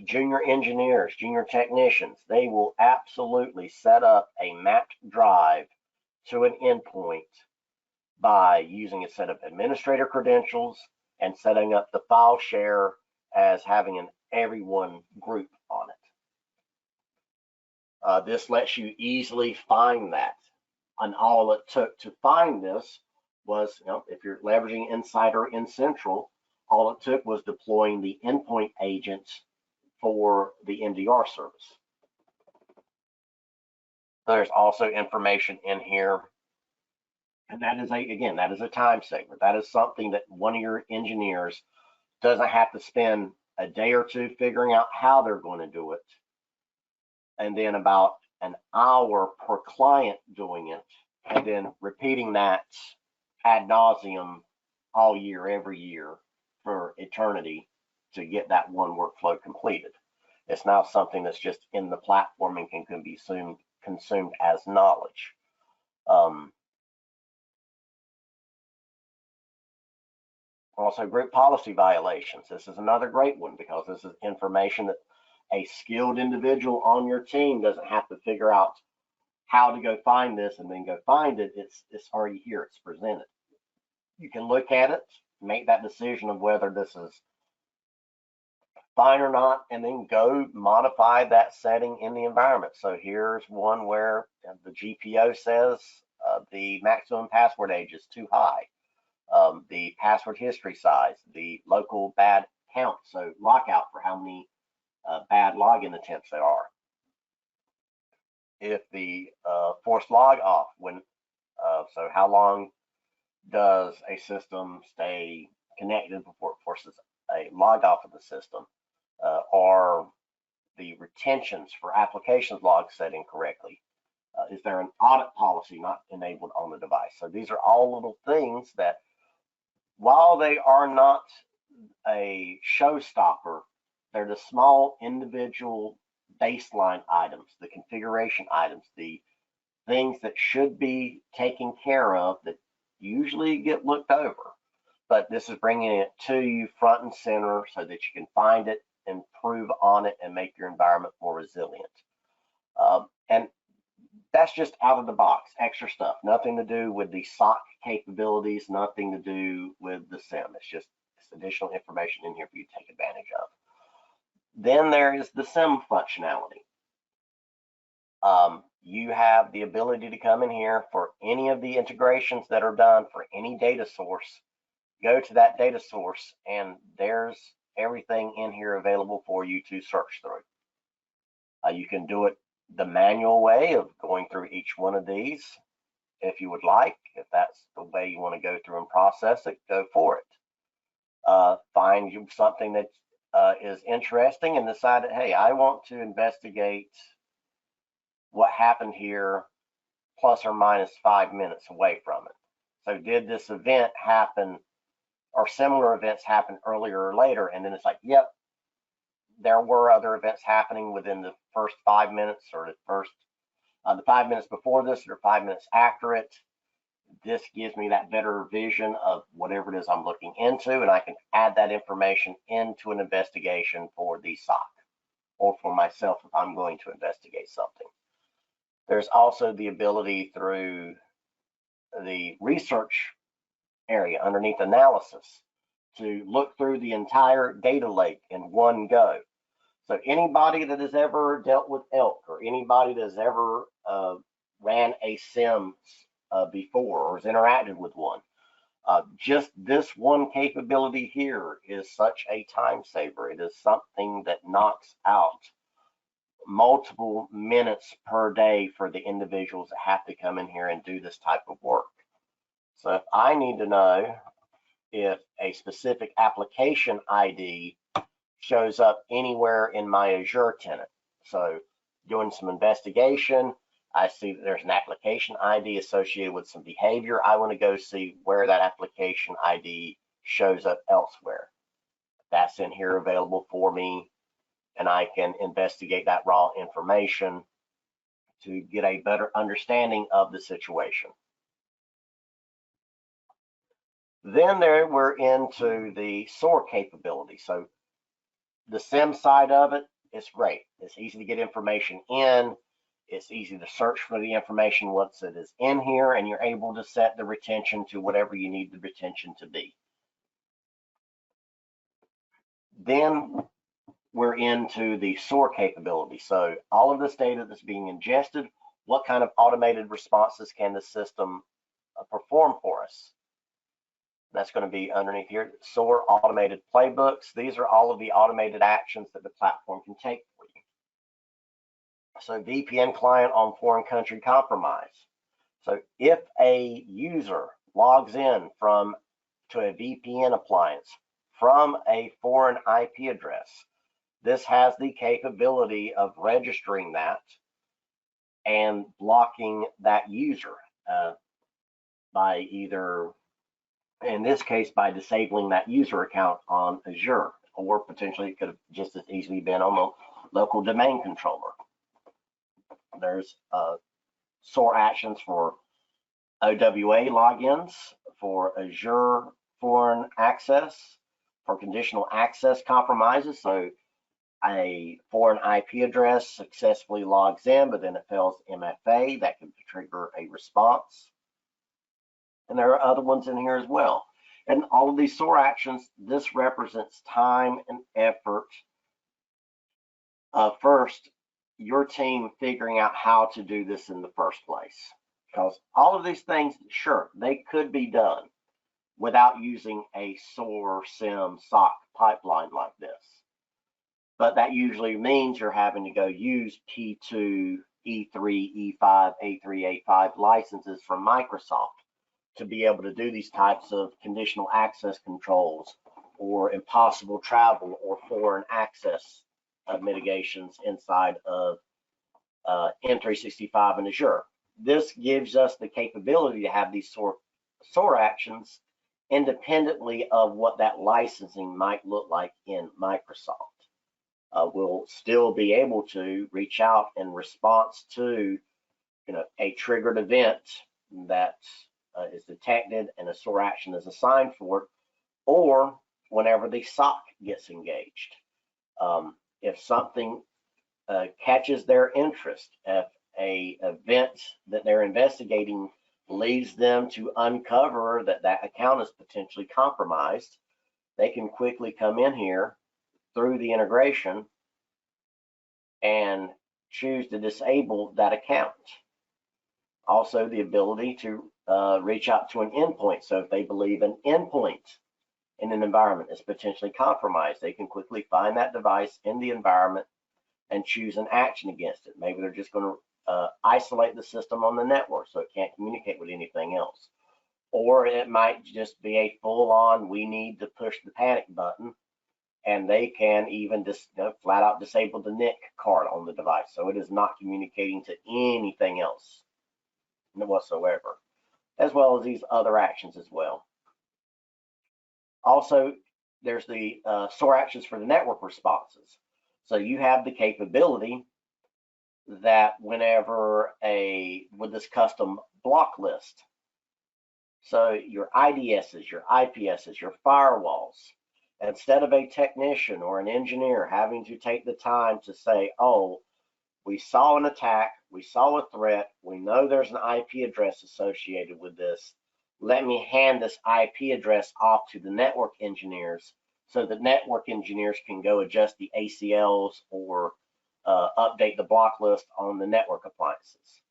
Junior engineers, junior technicians, they will absolutely set up a mapped drive to an endpoint by using a set of administrator credentials and setting up the file share as having an everyone group on it. This lets you easily find that. And all it took to find this was, if you're leveraging Insider in Central, all it took was deploying the endpoint agent for the MDR service. There's also information in here, and that is a time saver. That is something that one of your engineers doesn't have to spend a day or two figuring out how they're going to do it, and then about an hour per client doing it, and then repeating that ad nauseum all year, every year for eternity to get that one workflow completed. It's now something that's just in the platform and can be consumed as knowledge. Also, group policy violations. This is another great one because this is information that a skilled individual on your team doesn't have to figure out how to go find this and then go find it. It's already here. It's presented. You can look at it, make that decision of whether this is fine or not, and then go modify that setting in the environment. So here's one where the GPO says the maximum password age is too high. The password history size, the local bad count, so lockout for how many bad login attempts there are. If the forced log off, so how long does a system stay connected before it forces a log off of the system? Are the retentions for applications logs set incorrectly? Is there an audit policy not enabled on the device? So these are all little things that, while they are not a showstopper, they're the small individual baseline items, the configuration items, the things that should be taken care of that usually get looked over. But this is bringing it to you front and center so that you can find it, improve on it, and make your environment more resilient. And that's just out of the box, extra stuff, nothing to do with the SOC capabilities, nothing to do with the SIM. It's additional information in here for you to take advantage of. Then there is the SIM functionality. You have the ability to come in here for any of the integrations that are done for any data source, go to that data source, and there's everything in here available for you to search through. You can do it the manual way of going through each one of these. if you would like. If that's the way you want to go through and process it, go for it. Find you something that is interesting and decide that, hey, I want to investigate what happened here plus or minus 5 minutes away from it. So did this event happen, or similar events happen earlier or later? And then it's like, yep, there were other events happening within the first 5 minutes, or the 5 minutes before this, or 5 minutes after it. This gives me that better vision of whatever it is I'm looking into, and I can add that information into an investigation for the SOC or for myself if I'm going to investigate something. There's also the ability through the research area underneath analysis to look through the entire data lake in one go. So anybody that has ever dealt with ELK, or anybody that has ever ran a SIM before or has interacted with one, just this one capability here is such a time saver. It is something that knocks out multiple minutes per day for the individuals that have to come in here and do this type of work. So if I need to know if a specific application ID shows up anywhere in my Azure tenant, so doing some investigation, I see that there's an application ID associated with some behavior. I want to go see where that application ID shows up elsewhere. That's in here available for me, and I can investigate that raw information to get a better understanding of the situation. Then we're into the SOAR capability. So the SIM side of it is great. It's easy to get information in. It's easy to search for the information once it is in here, and you're able to set the retention to whatever you need the retention to be. Then we're into the SOAR capability. So all of this data that's being ingested, what kind of automated responses can the system perform for us? That's going to be underneath here, SOAR automated playbooks. These are all of the automated actions that the platform can take for you. So VPN client on foreign country compromise. So if a user logs in to a VPN appliance from a foreign IP address, this has the capability of registering that and blocking that user by either, in this case, by disabling that user account on Azure, or potentially it could have just as easily been on the local domain controller. There's SOAR actions for OWA logins, for Azure foreign access, for conditional access compromises. So a foreign IP address successfully logs in, but then it fails MFA. That can trigger a response. And there are other ones in here as well. And all of these SOAR actions, this represents time and effort. First, your team figuring out how to do this in the first place. Because all of these things, sure, they could be done without using a SOAR SIM SOC pipeline like this. But that usually means you're having to go use P2, E3, E5, A3, A5 licenses from Microsoft to be able to do these types of conditional access controls, or impossible travel, or foreign access mitigations inside of M365 and Azure. This gives us the capability to have these SOAR actions independently of what that licensing might look like in Microsoft. We'll still be able to reach out in response to, a triggered event that is detected and a SOAR action is assigned for it, or whenever the SOC gets engaged. If something catches their interest, if a event that they're investigating leads them to uncover that that account is potentially compromised, they can quickly come in here through the integration and choose to disable that account. Also, the ability to reach out to an endpoint. So if they believe an endpoint in an environment is potentially compromised, they can quickly find that device in the environment and choose an action against it. Maybe they're just going isolate the system on the network so it can't communicate with anything else. Or it might just be a full-on, we need to push the panic button, and they can even just flat out disable the NIC card on the device, so it is not communicating to anything else whatsoever, as well as these other actions as well. Also, there's the store actions for the network responses. So you have the capability that whenever with this custom block list, so your IDSs, your IPSs, your firewalls, instead of a technician or an engineer having to take the time to say, oh, we saw an attack, we saw a threat, we know there's an IP address associated with this, let me hand this IP address off to the network engineers so the network engineers can go adjust the ACLs or update the block list on the network appliances.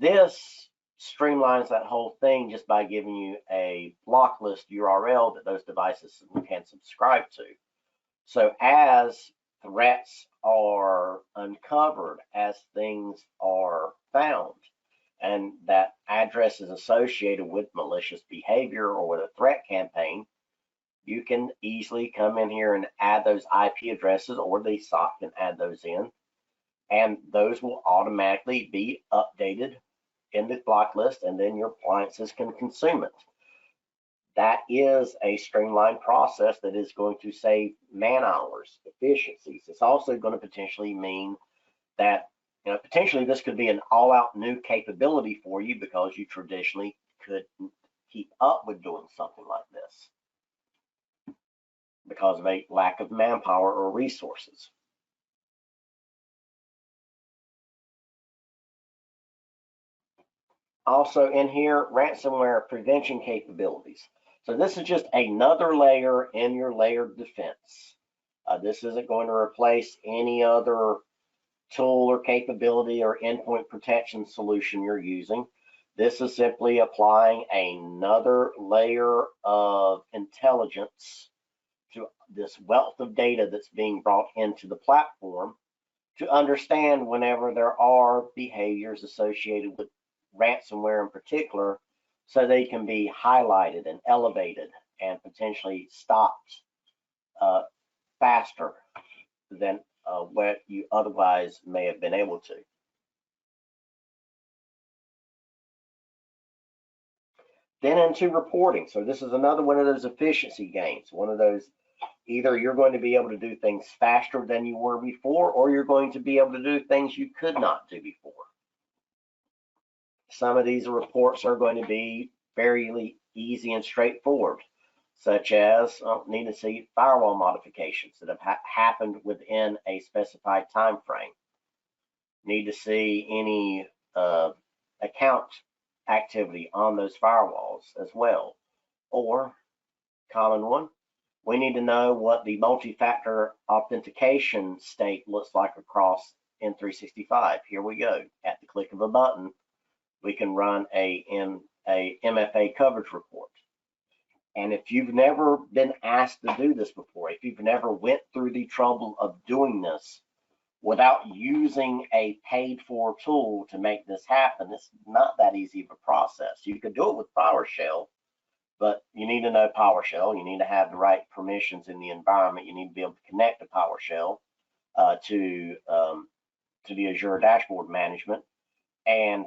This streamlines that whole thing just by giving you a block list URL that those devices can subscribe to. So as threats are uncovered, as things are found, and that address is associated with malicious behavior or with a threat campaign, you can easily come in here and add those IP addresses, or the SOC can add those in, and those will automatically be updated in the block list, and then your appliances can consume it. That is a streamlined process that is going to save man hours, efficiencies. It's also going to potentially mean that potentially this could be an all-out new capability for you because you traditionally couldn't keep up with doing something like this because of a lack of manpower or resources. Also in here, ransomware prevention capabilities. So this is just another layer in your layered defense. This isn't going to replace any other tool or capability or endpoint protection solution you're using. This is simply applying another layer of intelligence to this wealth of data that's being brought into the platform to understand whenever there are behaviors associated with ransomware in particular, so they can be highlighted and elevated and potentially stopped faster than what you otherwise may have been able to. Then into reporting. So this is another one of those efficiency gains, one of those, either you're going to be able to do things faster than you were before, or you're going to be able to do things you could not do before. Some of these reports are going to be fairly easy and straightforward, such as need to see firewall modifications that have happened within a specified time frame. Need to see any account activity on those firewalls as well. Or, common one, we need to know what the multi-factor authentication state looks like across M365. Here we go. At the click of a button, we can run a MFA coverage report. And if you've never been asked to do this before, if you've never went through the trouble of doing this without using a paid-for tool to make this happen, it's not that easy of a process. You could do it with PowerShell, but you need to know PowerShell. You need to have the right permissions in the environment. You need to be able to connect to PowerShell to the Azure dashboard management and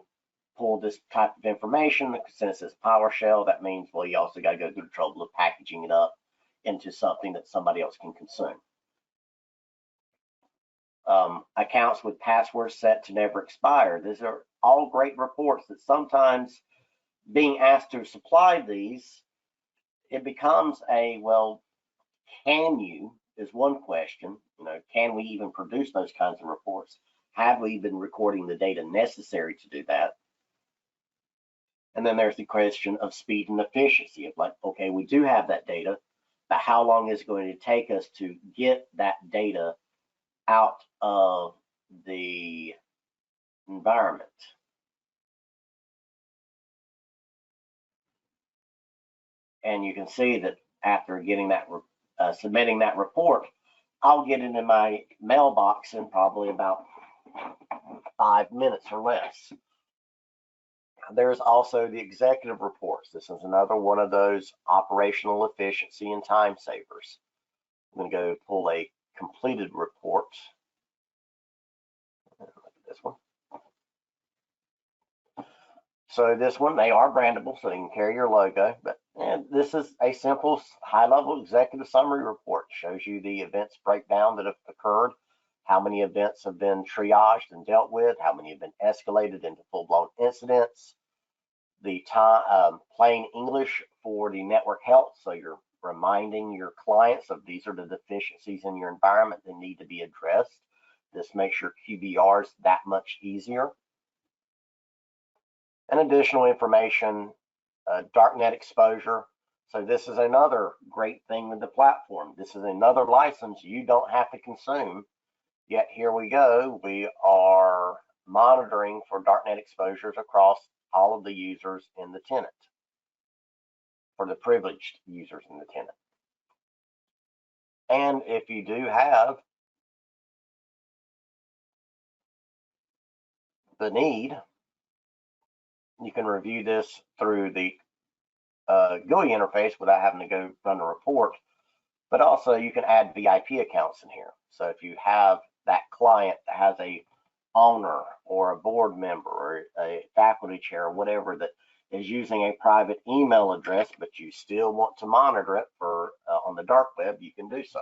pull this type of information. Since it's PowerShell, that means, well, you also got to go through the trouble of packaging it up into something that somebody else can consume. Accounts with passwords set to never expire. These are all great reports that sometimes being asked to supply these, it becomes a, well, can you is one question. Can we even produce those kinds of reports? Have we been recording the data necessary to do that? And then there's the question of speed and efficiency of like, okay, we do have that data, but how long is it going to take us to get that data out of the environment? And you can see that after getting that, submitting that report, I'll get it in my mailbox in probably about 5 minutes or less. There's also the executive reports. This is another one of those operational efficiency and time savers. I'm going to go pull a completed report. Look at this one. So this one, they are brandable, so they can carry your logo. But this is a simple high-level executive summary report. Shows you the events breakdown that have occurred, how many events have been triaged and dealt with, how many have been escalated into full-blown incidents, the time, plain English for the network health, so you're reminding your clients of these are the deficiencies in your environment that need to be addressed. This makes your QBRs that much easier. And additional information, darknet exposure. So this is another great thing with the platform. This is another license you don't have to consume. Yet here we go. We are monitoring for darknet exposures across all of the users in the tenant, for the privileged users in the tenant. And if you do have the need, you can review this through the GUI interface without having to go run a report. But also you can add VIP accounts in here. So if you have that client that has a owner or a board member or a faculty chair or whatever that is using a private email address, but you still want to monitor it for on the dark web, you can do so.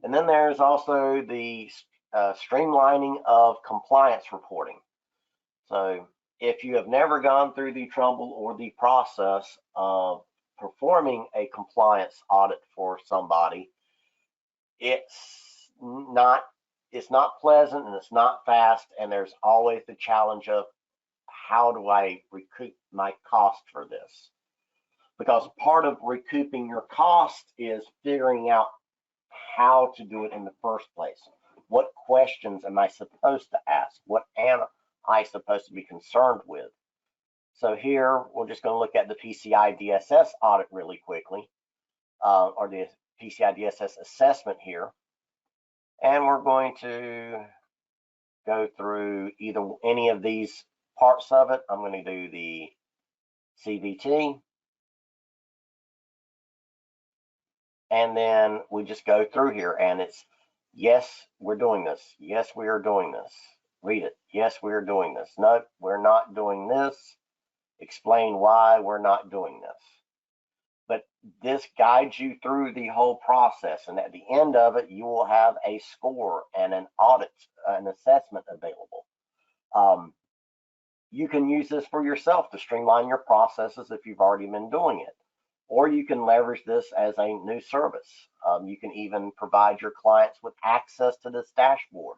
And then there's also the streamlining of compliance reporting. So if you have never gone through the trouble or the process of performing a compliance audit for somebody, it's not pleasant and it's not fast, and there's always the challenge of how do I recoup my cost for this? Because part of recouping your cost is figuring out how to do it in the first place. What questions am I supposed to ask? What am I supposed to be concerned with? So here, we're just going to look at the PCI DSS audit really quickly, or the PCI DSS assessment here. And we're going to go through either any of these parts of it. I'm going to do the CVT. And then we just go through here, and it's, yes, we're doing this. Yes, we are doing this. Read it. Yes, we are doing this. No, we're not doing this. Explain why we're not doing this. But this guides you through the whole process, and at the end of it, you will have a score and an audit, an assessment available. You can use this for yourself to streamline your processes if you've already been doing it. Or you can leverage this as a new service. You can even provide your clients with access to this dashboard,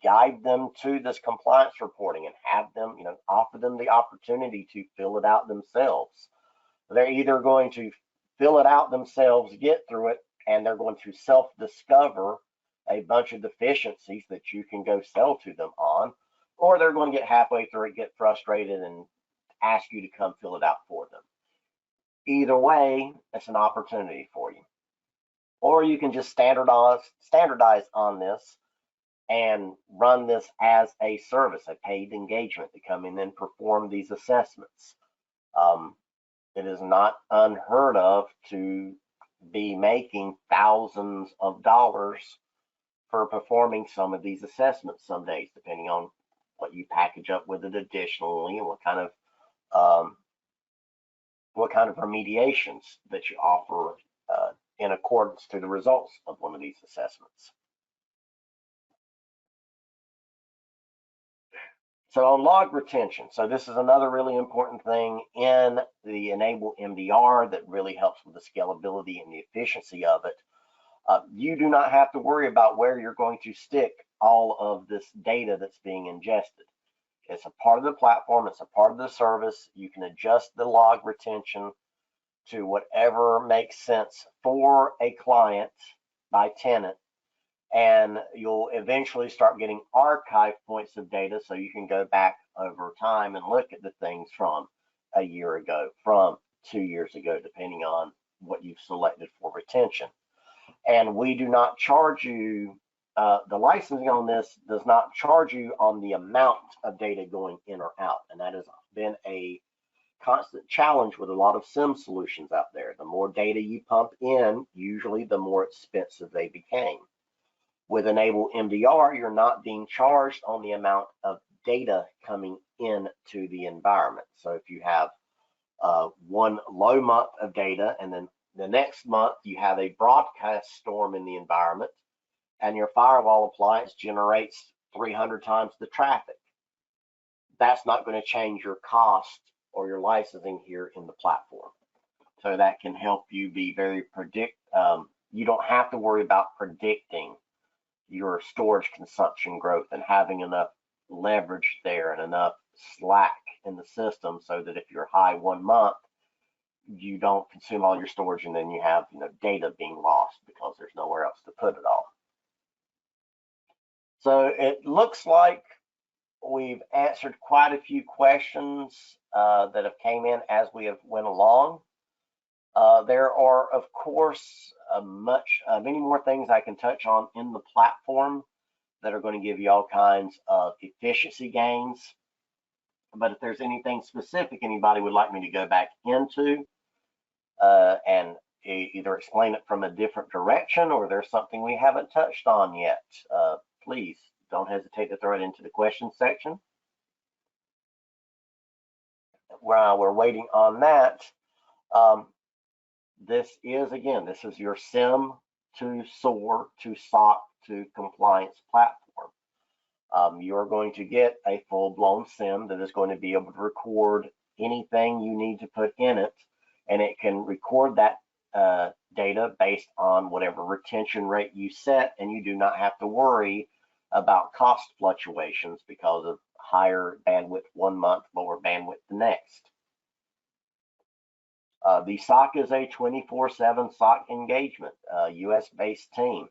guide them to this compliance reporting, and have them, offer them the opportunity to fill it out themselves. They're either going to fill it out themselves, get through it, and they're going to self-discover a bunch of deficiencies that you can go sell to them on, or they're going to get halfway through it, get frustrated, and ask you to come fill it out for them. Either way, it's an opportunity for you. Or you can just standardize on this and run this as a service, a paid engagement to come in and perform these assessments. It is not unheard of to be making thousands of dollars for performing some of these assessments some days, depending on what you package up with it additionally and what kind of remediations that you offer in accordance to the results of one of these assessments. So on log retention, so this is another really important thing in the Enable MDR that really helps with the scalability and the efficiency of it. You do not have to worry about where you're going to stick all of this data that's being ingested. It's a part of the platform, it's a part of the service. You can adjust the log retention to whatever makes sense for a client by tenant, and you'll eventually start getting archive points of data so you can go back over time and look at the things from a year ago, from 2 years ago, depending on what you've selected for retention. And we do not charge you, the licensing on this does not charge you on the amount of data going in or out. And that has been a constant challenge with a lot of SIM solutions out there. The more data you pump in, usually the more expensive they became. With Enable MDR, you're not being charged on the amount of data coming into the environment. So if you have one low month of data and then the next month you have a broadcast storm in the environment and your firewall appliance generates 300 times the traffic, that's not going to change your cost or your licensing here in the platform. So that can help you be very you don't have to worry about predicting your storage consumption growth and having enough leverage there and enough slack in the system so that if you're high 1 month, you don't consume all your storage and then you have data being lost because there's nowhere else to put it all. So it looks like we've answered quite a few questions that have came in as we have went along. There are, of course, many more things I can touch on in the platform that are going to give you all kinds of efficiency gains. But if there's anything specific anybody would like me to go back into and either explain it from a different direction or there's something we haven't touched on yet, please don't hesitate to throw it into the question section. While we're waiting on that, this is your SIM to SOAR to SOC to compliance platform. You're going to get a full-blown SIM that is going to be able to record anything you need to put in it, and it can record that data based on whatever retention rate you set, and you do not have to worry about cost fluctuations because of higher bandwidth 1 month, lower bandwidth the next. The SOC is a 24/7 SOC engagement, US-based team.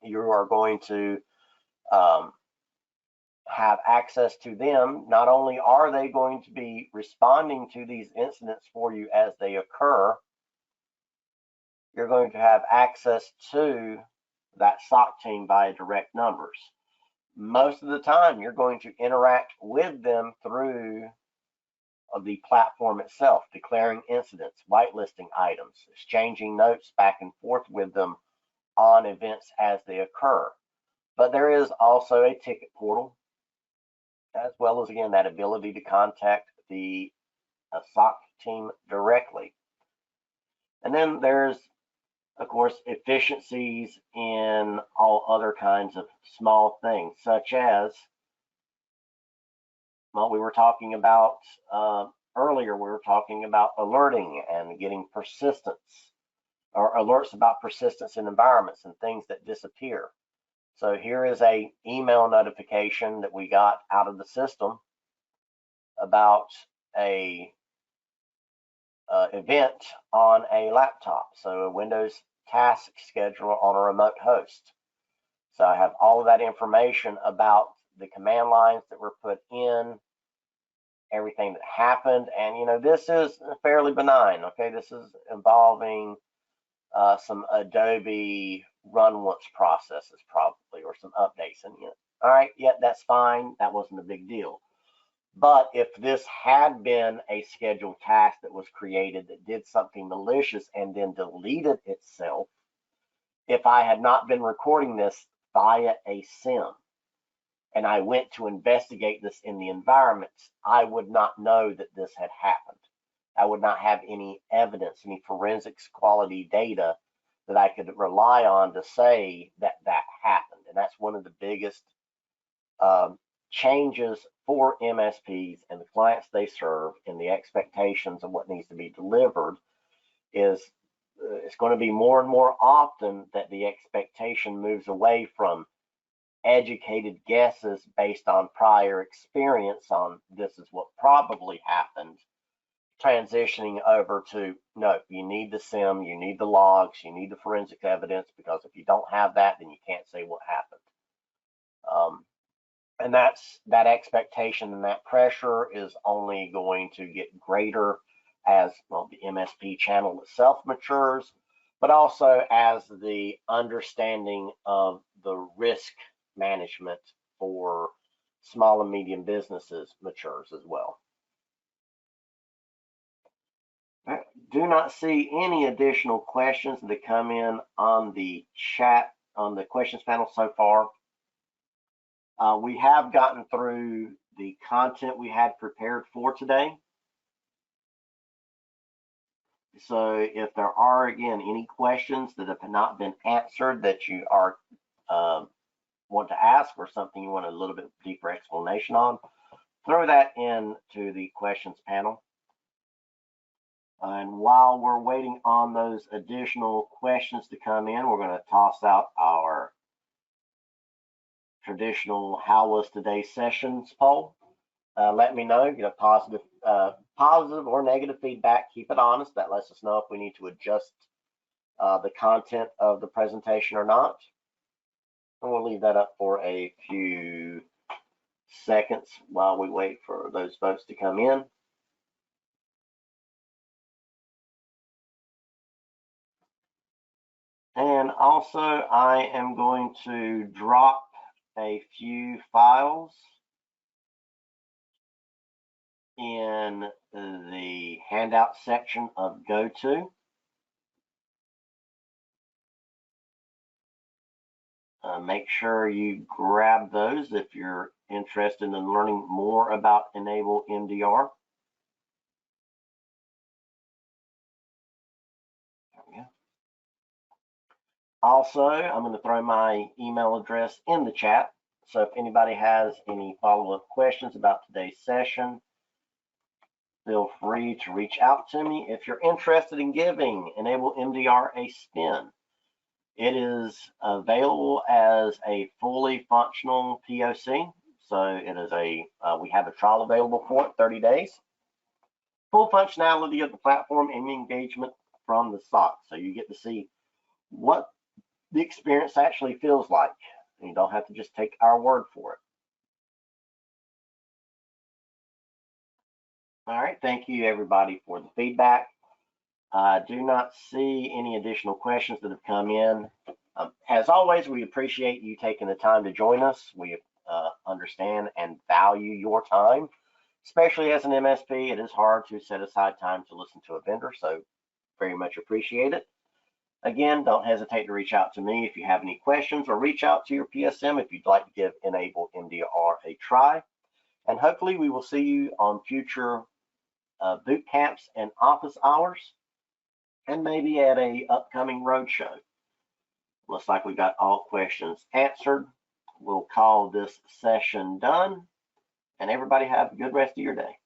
You are going to have access to them. Not only are they going to be responding to these incidents for you as they occur, you're going to have access to that SOC team via direct numbers. Most of the time, you're going to interact with them through the platform itself, declaring incidents, whitelisting items, exchanging notes back and forth with them on events as they occur. But there is also a ticket portal, as well as, again, that ability to contact the SOC team directly. And then there's, of course, efficiencies in all other kinds of small things, such as, well, we were talking about earlier, we were talking about alerting and getting persistence or alerts about persistence in environments and things that disappear. So here is a email notification that we got out of the system about a event on a laptop. So a Windows task scheduler on a remote host. So I have all of that information about the command lines that were put in, everything that happened. And, this is fairly benign, okay? This is involving some Adobe run once processes probably, or some updates. And, all right, yeah, that's fine. That wasn't a big deal. But if this had been a scheduled task that was created that did something malicious and then deleted itself, if I had not been recording this via a SIM and I went to investigate this in the environment, I would not know that this had happened. I would not have any evidence, any forensics quality data that I could rely on to say that that happened. And that's one of the biggest changes for MSPs and the clients they serve in the expectations of what needs to be delivered is it's going to be more and more often that the expectation moves away from educated guesses based on prior experience on this is what probably happened, transitioning over to, no, you need the SIM, you need the logs, you need the forensic evidence, because if you don't have that, then you can't say what happened. And that expectation and that pressure is only going to get greater as, well, the MSP channel itself matures, but also as the understanding of the risk management for small and medium businesses matures as well. Do not see any additional questions that come in on the chat, on the questions panel so far. We have gotten through the content we had prepared for today. So if there are, again, any questions that have not been answered that you are want to ask, or something you want a little bit deeper explanation on, throw that into the questions panel. And while we're waiting on those additional questions to come in, we're going to toss out our traditional "How was today's sessions" poll. Let me know, positive or negative feedback. Keep it honest. That lets us know if we need to adjust the content of the presentation or not. And we'll leave that up for a few seconds while we wait for those votes to come in. And also, I am going to drop a few files in the handout section of GoTo. Make sure you grab those if you're interested in learning more about Enable MDR. There we go. Also, I'm going to throw my email address in the chat. So if anybody has any follow-up questions about today's session, feel free to reach out to me. If you're interested in giving Enable MDR a spin, it is available as a fully functional POC. So it is we have a trial available for it, 30 days. Full functionality of the platform and engagement from the SOC. So you get to see what the experience actually feels like. And you don't have to just take our word for it. All right, thank you everybody for the feedback. I do not see any additional questions that have come in. As always, we appreciate you taking the time to join us. We understand and value your time, especially as an MSP. It is hard to set aside time to listen to a vendor, so very much appreciate it. Again, don't hesitate to reach out to me if you have any questions, or reach out to your PSM if you'd like to give Enable MDR a try. And hopefully we will see you on future boot camps and office hours, and maybe at a upcoming roadshow. Looks like we got all questions answered. We'll call this session done, and everybody have a good rest of your day.